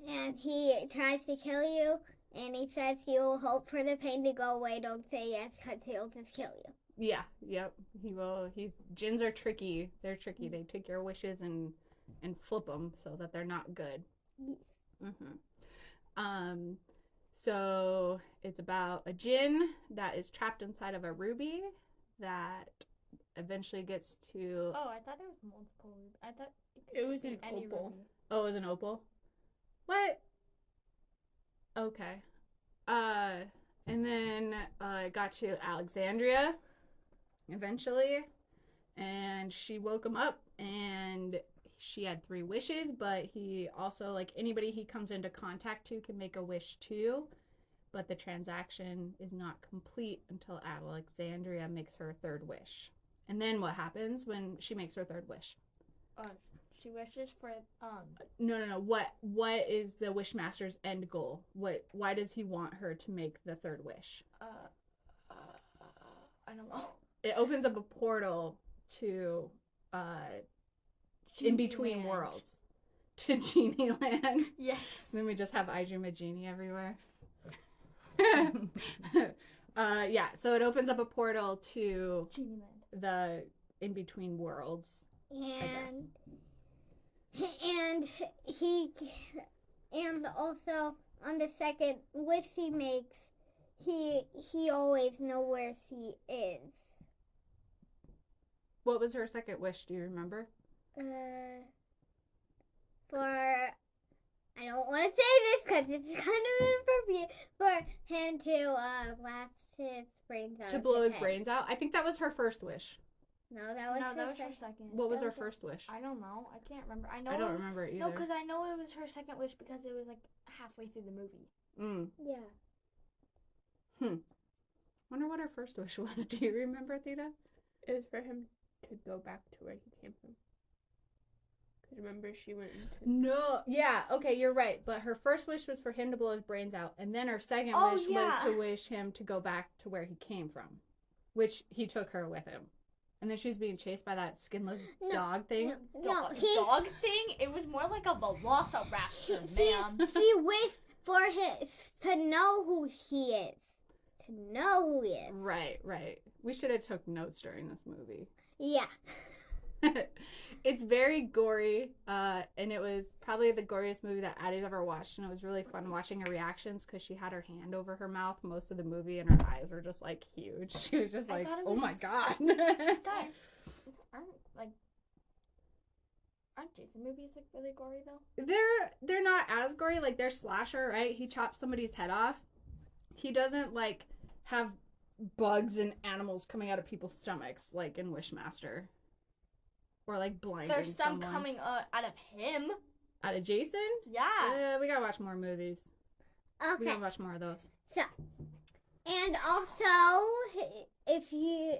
and he tries to kill you and he says you'll hope for the pain to go away, don't say yes because he'll just kill you. Yeah, yep. He will. Djinns are tricky. They're tricky. They take your wishes and flip them so that they're not good. Yes. Mm-hmm. So it's about a djinn that is trapped inside of a ruby that eventually gets to. Oh, I thought it was multiple. I thought It could was just be an any opal. ruby. Oh, it was an opal. What? Okay. And then it got to Alexandria eventually, and she woke him up, and she had 3 wishes, but he also, like, anybody he comes into contact to can make a wish too, but the transaction is not complete until Alexandria makes her 3rd wish. And then what happens when she makes her 3rd wish? She wishes for No. What is the Wishmaster's end goal? Why does he want her to make the 3rd wish? I don't know. It opens up a portal to in between Genie land. worlds to Genie Land. Yes. Then we just have Ijuma Genie everywhere. Yeah, so it opens up a portal to Genie land. the in between worlds. And also on the second wish he makes, he always know where she is. What was her second wish? Do you remember? I don't want to say this because it's kind of inappropriate, for him to blast his brains out. To of blow his head. brains out. I think that was her first wish. No, that was No, that was her her second. What was That her was her- first wish? I don't know. I can't remember. I know. I don't it was, remember it either. No, because I know it was her second wish because it was like halfway through the movie. Yeah. Wonder what her first wish was. Do you remember, Theta? It was for him to go back to where he came from. Because remember, she went into. No. Yeah. Okay, you're right. But her first wish was for him to blow his brains out, and then her second Oh, wish yeah. was to wish him to go back to where he came from, which he took her with him. And then she was being chased by that skinless No, dog thing. No, Dog thing? It was more like a velociraptor, man. he wished for him to know who he is. To know who he is. Right. We should have took notes during this movie. Yeah. It's very gory, and it was probably the goriest movie that Addie's ever watched, and it was really fun watching her reactions because she had her hand over her mouth most of the movie, and her eyes were just like huge. She was just I like, thought it "Oh my was- god!" God, aren't Jason movies like really gory though? They're not as gory. Like they're slasher, right? He chops somebody's head off. He doesn't like have bugs and animals coming out of people's stomachs like in Wishmaster, or like blinding There's some someone. coming out of him. Out of Jason. Yeah. We gotta watch more movies. We Okay. gotta watch more of those. So, and also, if he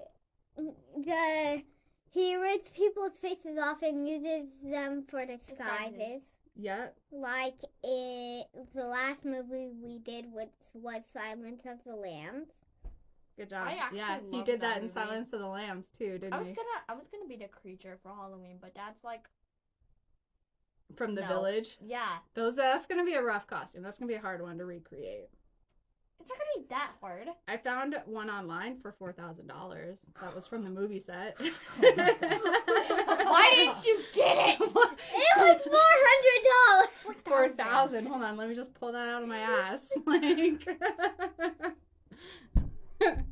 rips people's faces off and uses them for disguises. Yep. Like in the last movie we did was Silence of the Lambs. Good job. I actually Yeah, he love did that that in movie. Silence of the Lambs too, didn't I was he? gonna be the creature for Halloween, but Dad's like, From the No. village. yeah. That's gonna be a rough costume. That's gonna be a hard one to recreate. It's not gonna be that hard. I found one online for $4,000. That was from the movie set. Why didn't you get it? It was $400. 4,000. Hold on, let me just pull that out of my ass. Like,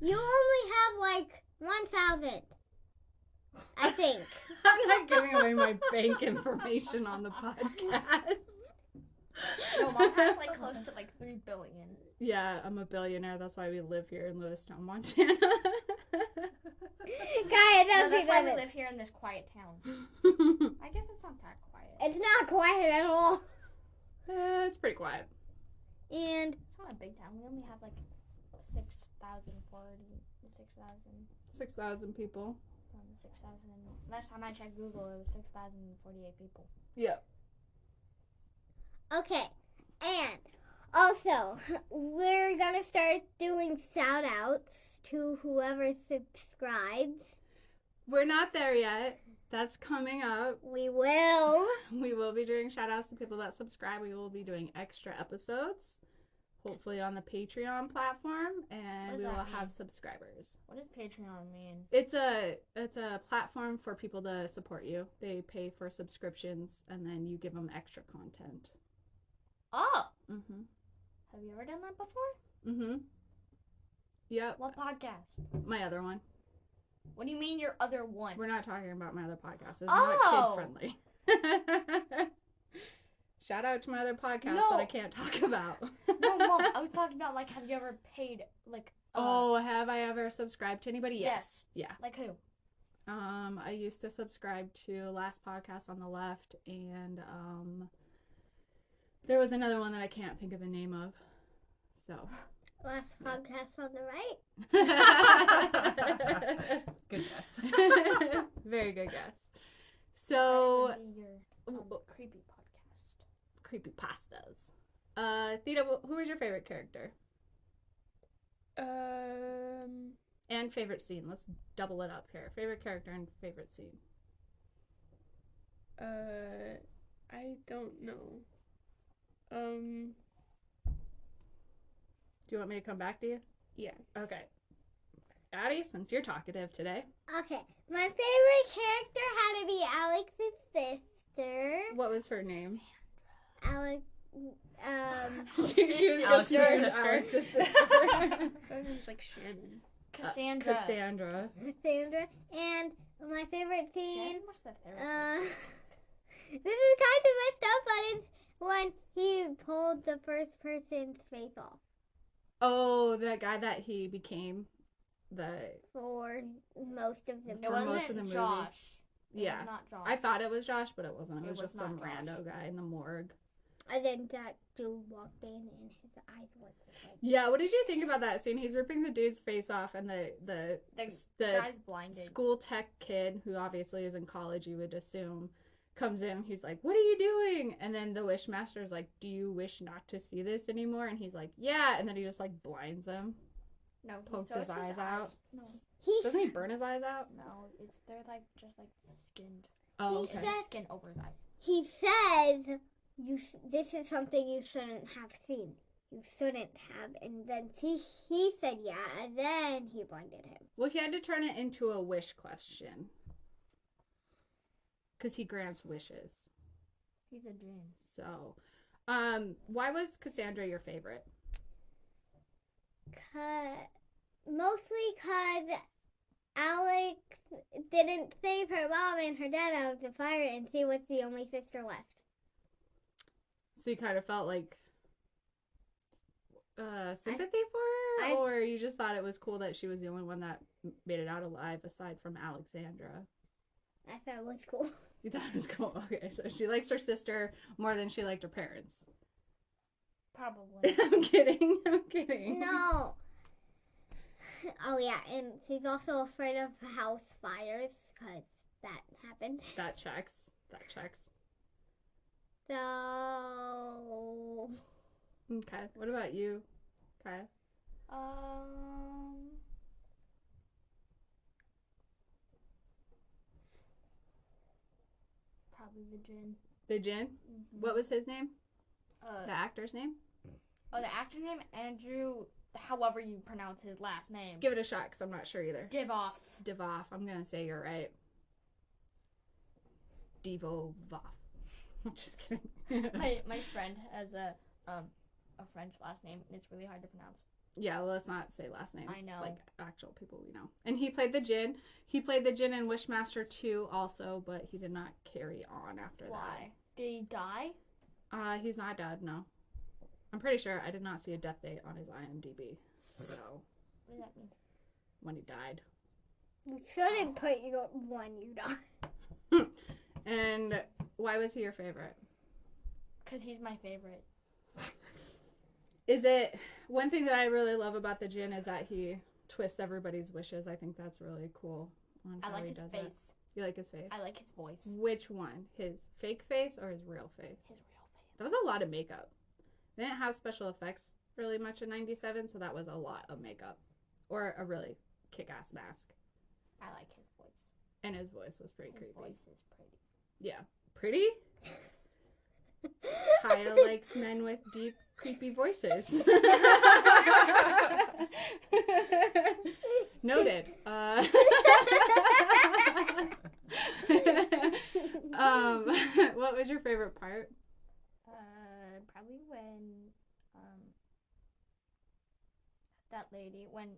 You only have like 1,000. I think. I'm not giving away my bank information on the podcast. No, Mom has like close to like 3 billion. Yeah, I'm a billionaire. That's why we live here in Lewistown, Montana. Kaya, No, don't that's do why we that. live here in this quiet town. I guess it's not that quiet. It's not quiet at all. It's pretty quiet. And It's not a big town. We only have like 6,040, 6,000. 6,000 people. 6,000. Last time I checked Google, it was 6,048 people. Yep. okay. And also, we're gonna start doing shout outs to whoever subscribes. We're not there yet. That's coming up. We will. We will be doing shout outs to people that subscribe. We will be doing extra episodes, hopefully on the Patreon platform, What and does we that will mean? have subscribers. What does Patreon mean? It's a platform for people to support you. They pay for subscriptions, and then you give them extra content. Oh! Mhm. Have you ever done that before? Mhm. Yep. What podcast? My other one. What do you mean your other one? We're not talking about my other podcast. It's Oh! not kid friendly. Shout out to my other podcast that I No. can't talk about. No, Mom, I was talking about like, have you ever paid like? Oh, have I ever subscribed to anybody? Yes. Yeah. Like who? I used to subscribe to Last Podcast on the Left, and there was another one that I can't think of the name of. So. Last podcast on the right. Good guess. Very good guess. So, That would be your creepy podcast. creepy pastas. Theta, who was your favorite character and favorite scene? Let's double it up here. Favorite character and favorite scene. I don't know. Do you want me to come back to you? Yeah. Okay. Addie, since you're talkative today, Okay. My favorite character had to be Alex's sister. what was her name? Alex. She was Alex's just sister. Alex's sister. That was like Shannon. Cassandra. Cassandra. Sandra. And my favorite scene. Shannon was the therapist. This is kind of messed up, but it's when he pulled the first person's face off Oh, that guy that he became. for most of the It for most wasn't of the movie. Josh. It Yeah. was not Josh. I thought it was Josh, but it wasn't. It It was was just some not Josh. rando guy in the morgue. And then that dude walked in and his eyes were like. Yeah, what did you think about that scene? He's ripping the dude's face off, and the The guy's blinded. school tech kid, who obviously is in college, you would assume, comes in. He's like, "What are you doing?" And then the Wishmaster's like, "Do you wish not to see this anymore?" And he's like, "Yeah." And then he just like blinds him. No, Pokes so his it's eyes out. No, Doesn't he burn his eyes out? no, they're like just like skinned. Oh, He okay. said- Skin over his eyes. He says, "This is something you shouldn't have seen. You shouldn't have." And then he said, "Yeah," and then he blinded him. Well, he had to turn it into a wish question. Because he grants wishes. He's a jinn. So, why was Cassandra your favorite? Mostly because Alex didn't save her mom and her dad out of the fire, and she was the only sister left. So you kind of felt like sympathy for her? Or you just thought it was cool that she was the only one that made it out alive aside from Alexandra? I thought it was cool. You thought it was cool? Okay, so she likes her sister more than she liked her parents. Probably. I'm kidding. I'm kidding. No. Oh yeah, and she's also afraid of house fires because that happened. That checks. That checks. So Okay. What about you, Kaya? Probably the jinn. The Jinn? Mm-hmm. What was his name? The actor's name? Oh, the actor name Andrew, however you pronounce his last name. Give it a shot because I'm not sure either. Divoff. Divoff. I'm going to say you're right. Divoff. I'm just kidding. My friend has a French last name, and it's really hard to pronounce. Yeah, well, let's not say last names. I know. Like actual people we know. And he played the Djinn. He played the Djinn in Wishmaster 2 also, but he did not carry on after Why? Did he die? that. He's not dead, no. I'm pretty sure I did not see a death date on his IMDb. So, What does that mean? when he died. You shouldn't put your when you die. And why was he your favorite? Because he's my favorite. Is it one thing that I really love about the Djinn is that he twists everybody's wishes. I think that's really cool. On I how like he his does that. face. You like his face? I like his voice. Which one? His fake face or his real face? His real face. That was a lot of makeup. They didn't have special effects really much in '97, so that was a lot of makeup. Or a really kick-ass mask. I like his voice. And his voice was pretty His creepy. voice is pretty. Yeah. Pretty? Kaya likes men with deep, creepy voices. Noted. What was your favorite part? Probably when that lady when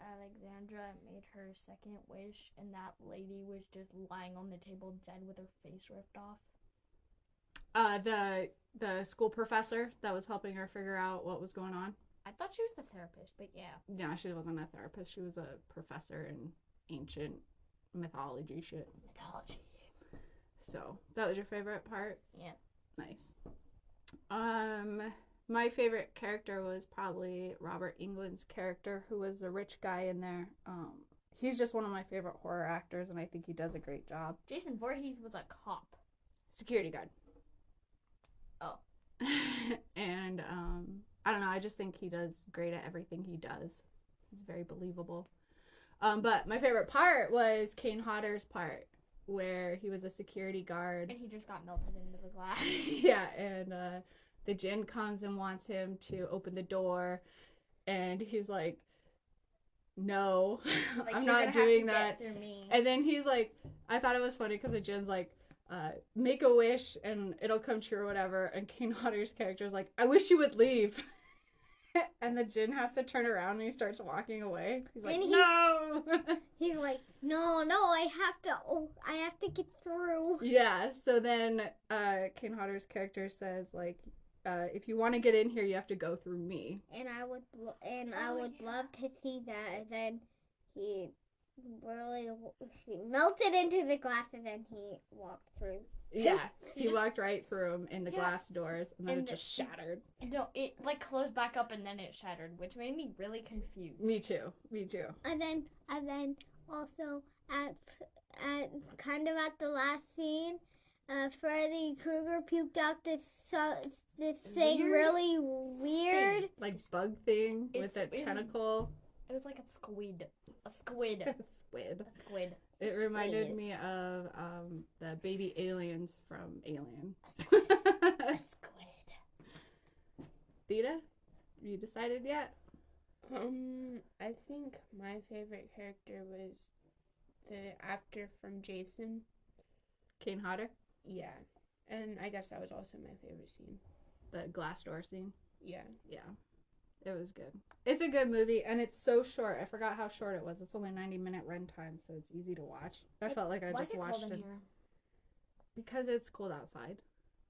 Alexandra made her second wish and that lady was just lying on the table dead with her face ripped off. The school professor that was helping her figure out what was going on. I thought she was the therapist, but yeah. Yeah, she wasn't a therapist. She was a professor in ancient mythology shit. Mythology. So that was your favorite part? Yeah. Nice. My favorite character was probably Robert Englund's character, who was the rich guy in there. He's just one of my favorite horror actors, and I think he does a great job. Jason Voorhees was a cop. Security guard. Oh. And I don't know. I just think he does great at everything he does. He's very believable. But my favorite part was Kane Hodder's part, where he was a security guard. And he just got melted into the glass. Yeah, and the Djinn comes and wants him to open the door, and he's like, no, Like, I'm you're not gonna have doing to that. get through me. And then he's like, I thought it was funny because the Djinn's like, make a wish and it'll come true or whatever. And Kane Hodder's character is like, I wish you would leave. And the Djinn has to turn around and he starts walking away. He's like, no. He's like, no, I have to get through. Yeah, so then Kane Hodder's character says, like, if you want to get in here, you have to go through me. And I would love to see that. And then he melted into the glass, and then he walked through. Yeah, he just- walked right through them in the Yeah. glass doors, and then And it just shattered. No, it like closed back up and then it shattered, which made me really confused. Me too. And then also at the last scene, Freddy Krueger puked out this thing Weird really weird. Like bug thing with It that was- tentacle. It was like a squid. A squid. Squid. A squid. It reminded Squid. me of the baby aliens from Alien. A squid. A squid. Theta, you decided yet? I think my favorite character was the actor from Jason. Kane Hodder, Yeah. And I guess that was also my favorite scene. the glass door scene. Yeah. Yeah, it was good. It's a good movie, and it's so short. I forgot how short it was. It's only 90-minute runtime, so it's easy to watch. I felt like I Why just is it watched cold in it here? because it's cold outside.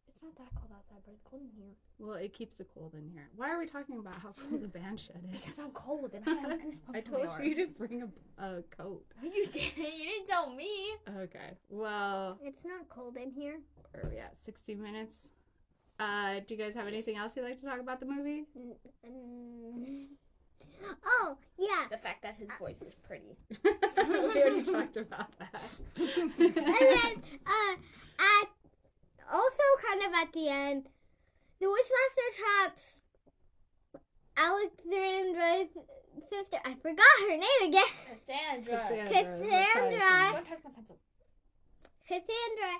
It's not that cold outside, but it's cold in here. Well, it keeps it cold in here. Why are we talking about how cold the band shed Because is? I'm cold and I have goosebumps. I in my told you arms. to bring a coat. No, you didn't. You didn't tell me. Okay. Well, It's not cold in here. where are we at? 60 minutes. Do you guys have anything else you'd like to talk about the movie? Oh yeah. The fact that his voice is pretty. We already talked about that. And then at also kind of at the end, the Wishmaster traps Alexandra's sister. I forgot her name again. Cassandra. Cassandra. Don't touch my pencil. Cassandra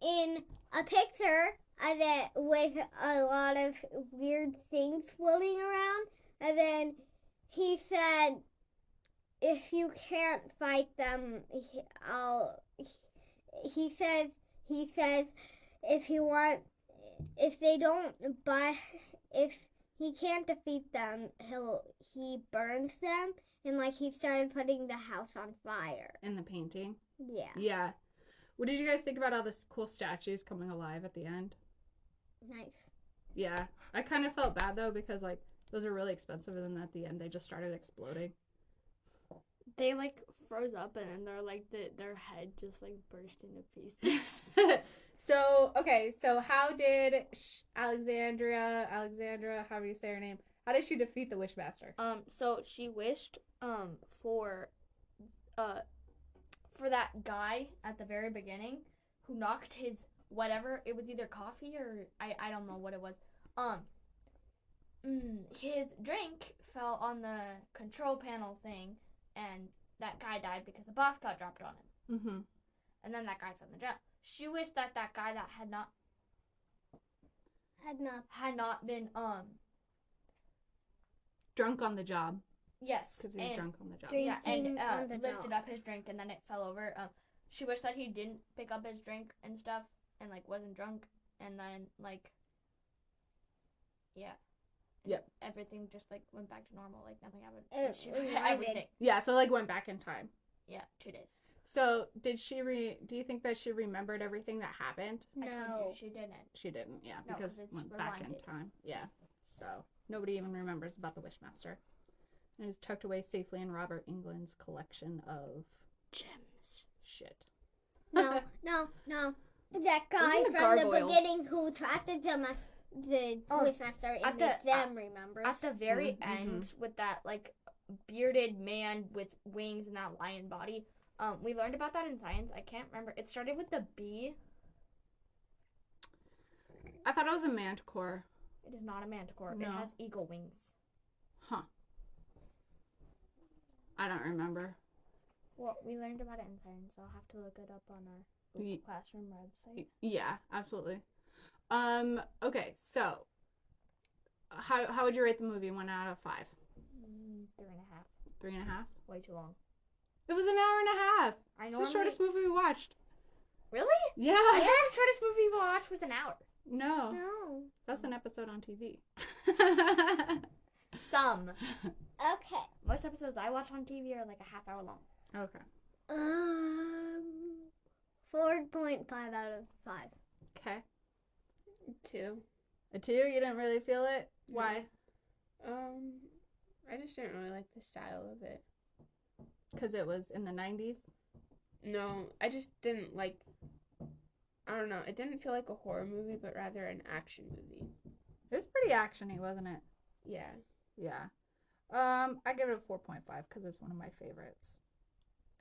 in a picture and then with a lot of weird things floating around. And then he said, if you can't fight them, he says, if he can't defeat them, he burns them. And, like, he started putting the house on fire. In the painting. Yeah. Yeah. What did you guys think about all the cool statues coming alive at the end? Nice. Yeah. I kind of felt bad, though, because, like, those are really expensive, and then at the end, they just started exploding. They like froze up and then they're like their head just like burst into pieces. So how did Alexandra, however you say her name, how did she defeat the Wishmaster? So she wished for that guy at the very beginning who knocked his whatever, it was either coffee or I don't know what it was. His drink fell on the control panel thing, and that guy died because the box got dropped on him. Mm-hmm. And then that guy's on the jail. She wished that guy that had not been Drunk on the job. yes, Because he was drunk on the job. Drink- yeah, and Drinking on the lifted job. up his drink and then it fell over. She wished that he didn't pick up his drink and stuff and like wasn't drunk, and then like yeah. Yep. Everything just like went back to normal, like nothing happened. It She forgot reminded- everything. Yeah, so like went back in time. Yeah, 2 days. So did she do you think that she remembered everything that happened? I told No. you she didn't. She didn't, yeah, No, because 'cause it's went back in reminded. time. Yeah. So nobody even remembers about the Wishmaster. And it's tucked away safely in Robert England's collection of Gems. shit. No. That guy Wasn't it from the gargoyles? beginning who trusted the Oh, Wishmaster and at made the- them remember. At the very Mhm. end, with that like bearded man with wings and that lion body, we learned about that in science. I can't remember. It started with the bee. I thought it was a manticore. It is not a manticore. No. It has eagle wings. Huh. I don't remember. Well, we learned about it in science, so I'll have to look it up on our Google Classroom website. Yeah, absolutely. Okay, so how would you rate the movie 1 out of 5? 3.5. 3.5? Way too long. It was an hour and a half. I It's know. the shortest movie we watched. Really? Yeah. I thought the shortest movie we watched was an hour. No, No. that's an episode on TV. Some. Okay. Most episodes I watch on TV are like a half hour long. Okay. 4.5 out of 5. Okay. 2. A 2? You didn't really feel it? Why? I just didn't really like the style of it. Because it was in the 90s? No, I just didn't like. I don't know. It didn't feel like a horror movie, but rather an action movie. It was pretty actiony, wasn't it? Yeah. Yeah. I give it a 4.5 because it's one of my favorites.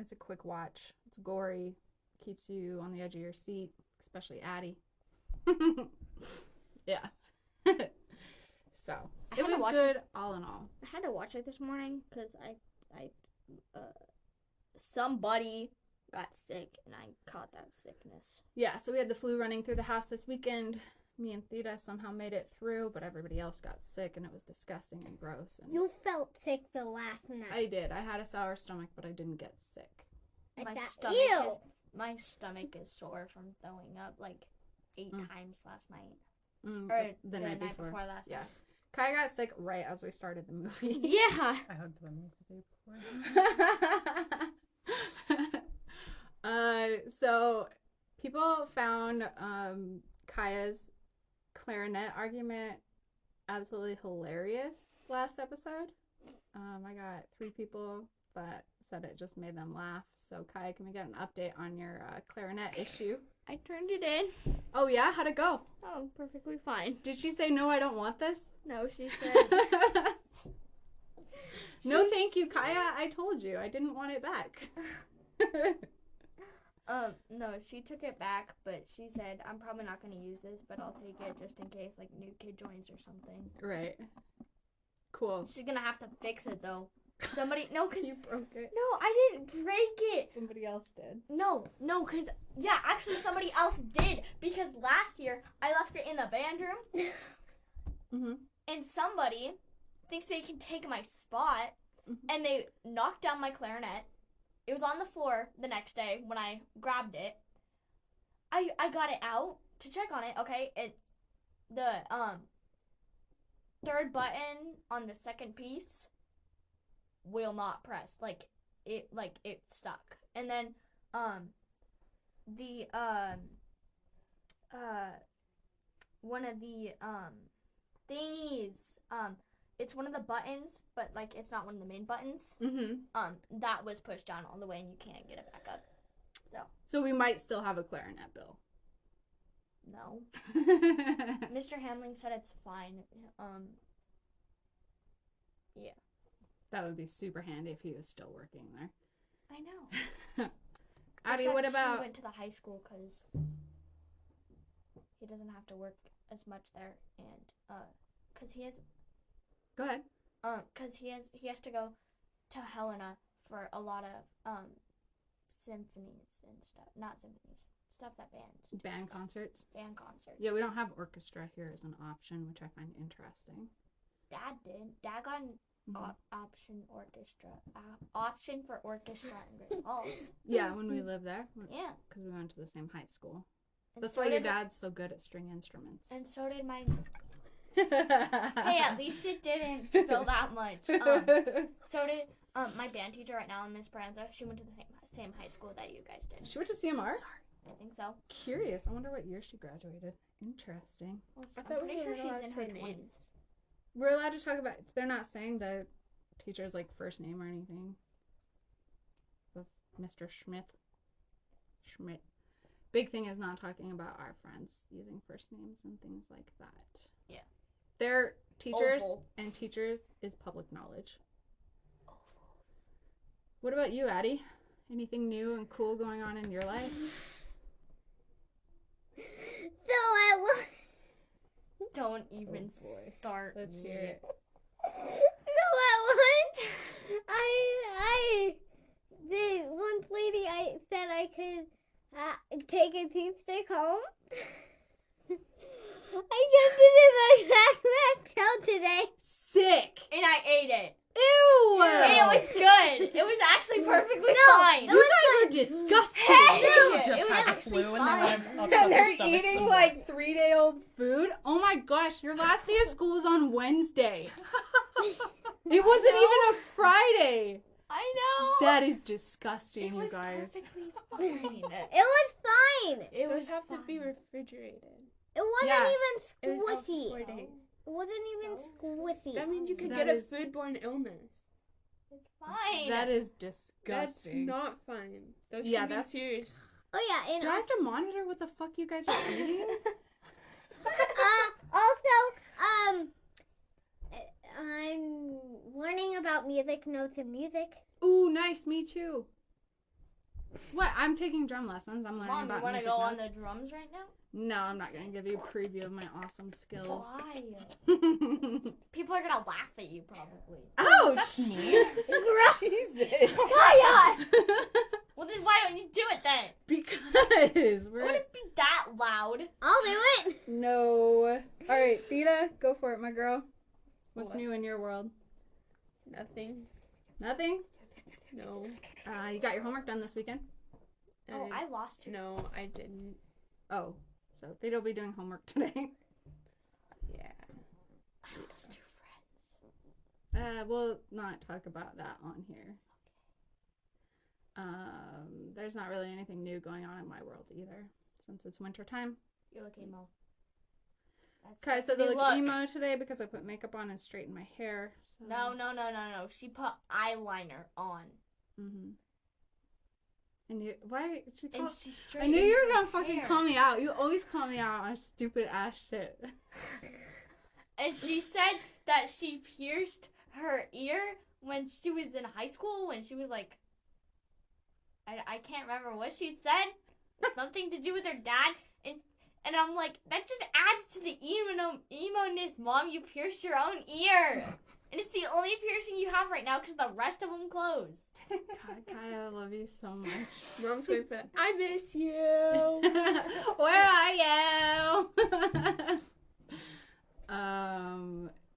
It's a quick watch. It's gory. Keeps you on the edge of your seat, especially Addie. Yeah. So I it had to was watch good all in all. I had to watch it this morning because somebody got sick and I caught that sickness. Yeah, so we had the flu running through the house this weekend. Me and Theta somehow made it through, but everybody else got sick and it was disgusting and gross. And You felt sick the last night. I did. I had a sour stomach, but I didn't get sick. My stomach is sore from throwing up like 8 times last night. Or The night before last. Yeah. Kai got sick right as we started the movie. Yeah. I hugged them the day before. So people found Kaya's clarinet argument absolutely hilarious last episode. I got 3 people that said it just made them laugh. So Kaya, can we get an update on your clarinet issue? I turned it in. Oh yeah, how'd it go? Oh, perfectly fine. Did she say no? I don't want this. No, she said. No, thank you, Kaya. I told you I didn't want it back. No, she took it back, but she said, I'm probably not going to use this, but I'll take it just in case, like, new kid joins or something. Right. Cool. She's going to have to fix it, though. because You broke it. no, I didn't break it. Somebody else did. No, because yeah, actually somebody else did because last year I left it in the band room Mm-hmm. and somebody thinks they can take my spot Mhm. and they knocked down my clarinet. It was on the floor the next day when I grabbed it. I got it out to check on it. Okay, the third button on the second piece will not press. Like it stuck. And then the one of the thingies, it's one of the buttons, but like it's not one of the main buttons. Mm-hmm. That was pushed down all the way and you can't get it back up. So we might still have a clarinet bill. No. Mr. Hamling said it's fine. That would be super handy if he was still working there. I know. Addie, Except what he about... went to the high school because he doesn't have to work as much there, and because he has because he has to go to Helena for a lot of symphonies and stuff. Not symphonies, stuff that bands do. band concerts? Band concerts. Yeah, we don't have orchestra here as an option, which I find interesting. Dad did. Dad got an Mhm. option for orchestra in Great Falls. Yeah, when we lived there, Yeah. because we went to the same high school. And That's so why your did- dad's so good at string instruments. And so did my. Hey, at least it didn't spill that much. So did my band teacher right now, Miss Branza. She went to the same high school that you guys did. She went to CMR? I think so. Curious. I wonder what year she graduated. Interesting. Well, I I'm thought we pretty sure were allowed she's in to her say 20s. names. We're allowed to talk about... They're not saying the teacher's, like, first name or anything. With Mr. Schmidt. Big thing is not talking about our friends using first names and things like that. Yeah. Their teachers Oval. and teachers is public knowledge. What about you, Addie? Anything new and cool going on in your life? So I was. Don't even Oh, boy. start. Let's me. hear it. So I the one lady I said I could take a teeth stick home. I kept it in my backpack till today. Sick! And I ate it. Ew! And it was good. It was actually perfectly No, fine. it was are disgusting. Hey! They just It was had the actually flu and fine. they went upset And their they're stomachs eating and like 3-day-old food. Oh my gosh, your last day of school was on Wednesday. It wasn't even a Friday. I know. That is disgusting, it you was guys. perfectly fine. It was fine. It Those was have to be fine. refrigerated. It wasn't Yeah. even It was squishy. 4 days. It wasn't even squishy. That means you could That get is- a foodborne illness. It's fine. That is That's disgusting. not fine. Those Yeah, can be that's- serious. Oh yeah, and Do I have to monitor what the fuck you guys are eating? also, I'm learning about music notes and music. Ooh, nice. Me too. What? I'm taking drum lessons. I'm learning Mom, you about want to music go on notes. the drums right now? No, I'm not going to give you a preview of my awesome skills. Why? People are gonna laugh at you probably. Ouch! me. Jesus. Kaya! Well, then why don't you do it then? Because It we're... wouldn't be that loud. I'll do it. No. All right, Theta, go for it, my girl. What's What? new in your world? Nothing. Nothing? No. You got your homework done this weekend? Oh, I lost two. No, I didn't. Oh, so Theta will be doing homework today. Yeah. I lost two friends. We'll not talk about that on here. There's not really anything new going on in my world either, since it's winter time. You look emo. That's Kai that's said a I new look emo today because I put makeup on and straightened my hair. So. No. She put eyeliner on. Mm-hmm. And you, why? She And called, she I straightened knew you were her gonna fucking hair. call me out. You always call me out on stupid ass shit. And she said that she pierced her ear when she was in high school, when she was like, I can't remember what she said. Something to do with her dad. And I'm like, that just adds to the emo-ness, Mom. You pierced your own ear. And it's the only piercing you have right now because the rest of them closed. God, Kaya, I love you so much. Mom's going for that. I miss you. Where are you?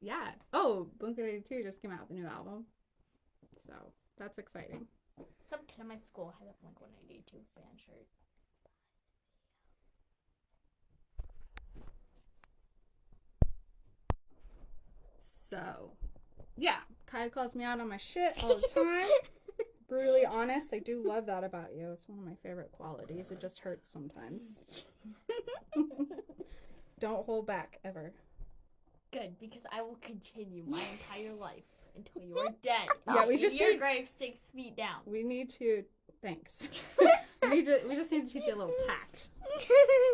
Yeah. Oh, Blink-182 just came out with a new album. So, that's exciting. Some kid in my school had a Blink-182 band shirt. So, yeah. Kaya calls me out on my shit all the time. Brutally honest. I do love that about you. It's one of my favorite qualities. It just hurts sometimes. Don't hold back, ever. Good, because I will continue my entire life until you're dead. Yeah, we In just your need- grave 6 feet down. We need to... Thanks. we just need to teach you a little tact.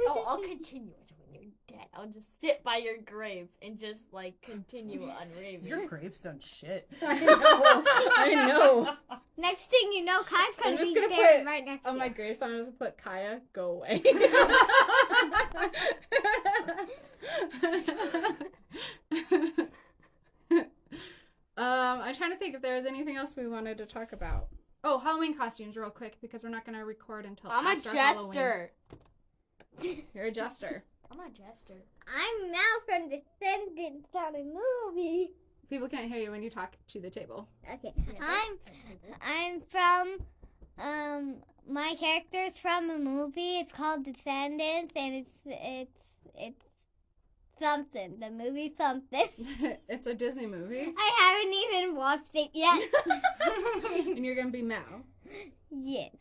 Oh, I'll continue it when you're dead. I'll just sit by your grave and just like continue unraving. Your gravestone shit. I know. Next thing you know, Kai's I'm gonna just be gonna buried put right next to on you. my gravestone, I'm just gonna put Kaya, go away. I'm trying to think if there was anything else we wanted to talk about. Oh, Halloween costumes real quick because we're not gonna record until I'm a after Halloween. jester. You're a jester. I'm a jester. I'm Mal from Descendants on a movie. People can't hear you when you talk to the table. Okay, Yeah, I'm from my character's from a movie. It's called Descendants, and it's something. The movie something. It's a Disney movie, I haven't even watched it yet. and you're gonna be Mal. Yes.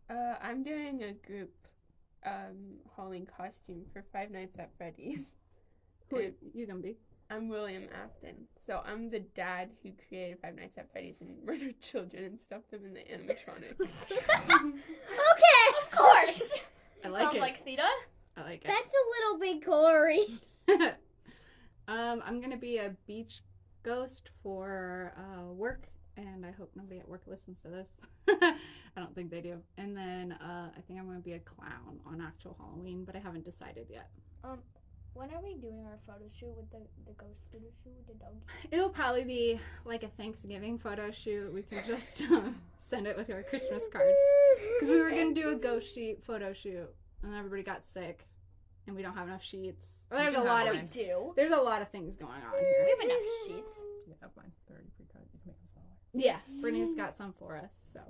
I'm doing a group Halloween costume for Five Nights at Freddy's. Who are you gonna be? I'm William Afton. So I'm the dad who created Five Nights at Freddy's and murdered children and stuffed them in the animatronics. Okay. Of course. I like Sounds it. like Theta. I like it. That's a little bit gory. I'm gonna be a beach ghost for work, and I hope nobody at work listens to this. I don't think they do. And then I think I'm gonna be a clown on actual Halloween, but I haven't decided yet. When are we doing our photo shoot with the ghost photo shoot with the dog? It'll probably be like a Thanksgiving photo shoot. We can just send it with our Christmas cards because we were gonna do a ghost sheet photo shoot, and everybody got sick, and we don't have enough sheets. There's a can have lot of mine. Do. there's a lot of things going on We here. have enough sheets. You have mine. They're already pre-cut. You can make them smaller. Yeah, Brittany's got some for us. So,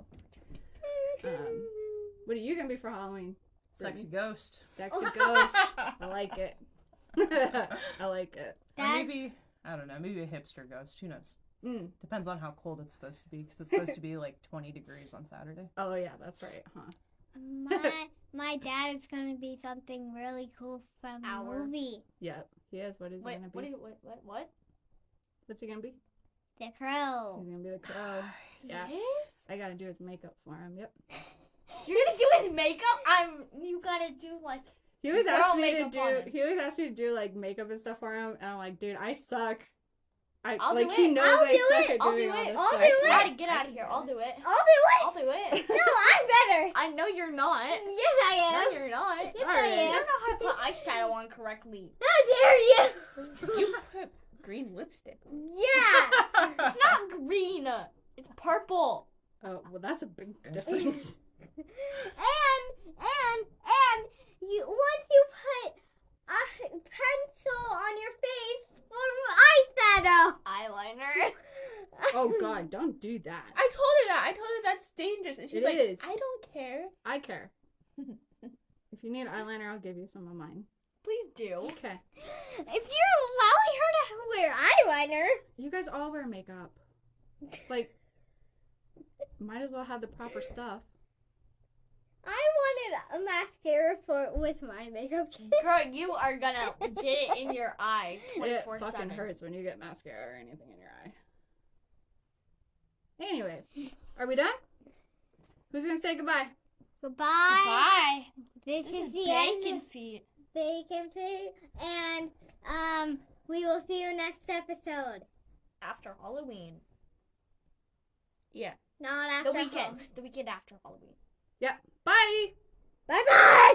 what are you gonna be for Halloween? Sexy ghost. Sexy ghost. I like it. I like it. Or maybe, I don't know, maybe a hipster ghost. Who knows? Mm. Depends on how cold it's supposed to be, because it's supposed to be like 20 degrees on Saturday. Oh yeah, that's right, huh? My dad is gonna be something really cool from a Our- movie. Yep, he is. What is he Wait, gonna be? what? What's he gonna be? The Crow. He's gonna be the crow. Yeah, I gotta do his makeup for him. Yep. You're gonna do his makeup? You gotta do like. He always Girl asked me to makeup on do. him. He always asked me to do like makeup and stuff for him, and I'm like, dude, I suck. I'll like do he it. knows I'll I do suck it. at I'll doing do all it. this I'll stuff. do it. Daddy, get out of here. I'll do it. I'll do it. I'll do it. No, I'm better. I know you're not. Yes, I No, am. you're not. Yes, All I right. You am. don't know how to put eyeshadow on correctly. How dare you? You put green lipstick on. Yeah. It's not green. It's purple. Oh well, that's a big difference. and you once you put a pencil on your face for eyeshadow. Eyeliner. Oh God, don't do that. I told her that. I told her that's dangerous. And she's It like, is. I don't care. I care. If you need eyeliner, I'll give you some of mine. Please do. Okay. If you're allowing her to wear eyeliner, You guys all wear makeup. Like, might as well have the proper stuff. I wanted a mascara with my makeup kit. Girl, you are gonna get it in your eye It 24/7. fucking hurts when you get mascara or anything in your eye. Anyways, are we done? Who's gonna say goodbye? Goodbye. Bye. This, This is is the bacon end feet. of Bacon Feet, and we will see you next episode. After Halloween. Yeah. Not after The weekend. The weekend after Halloween. Bye! Bye bye.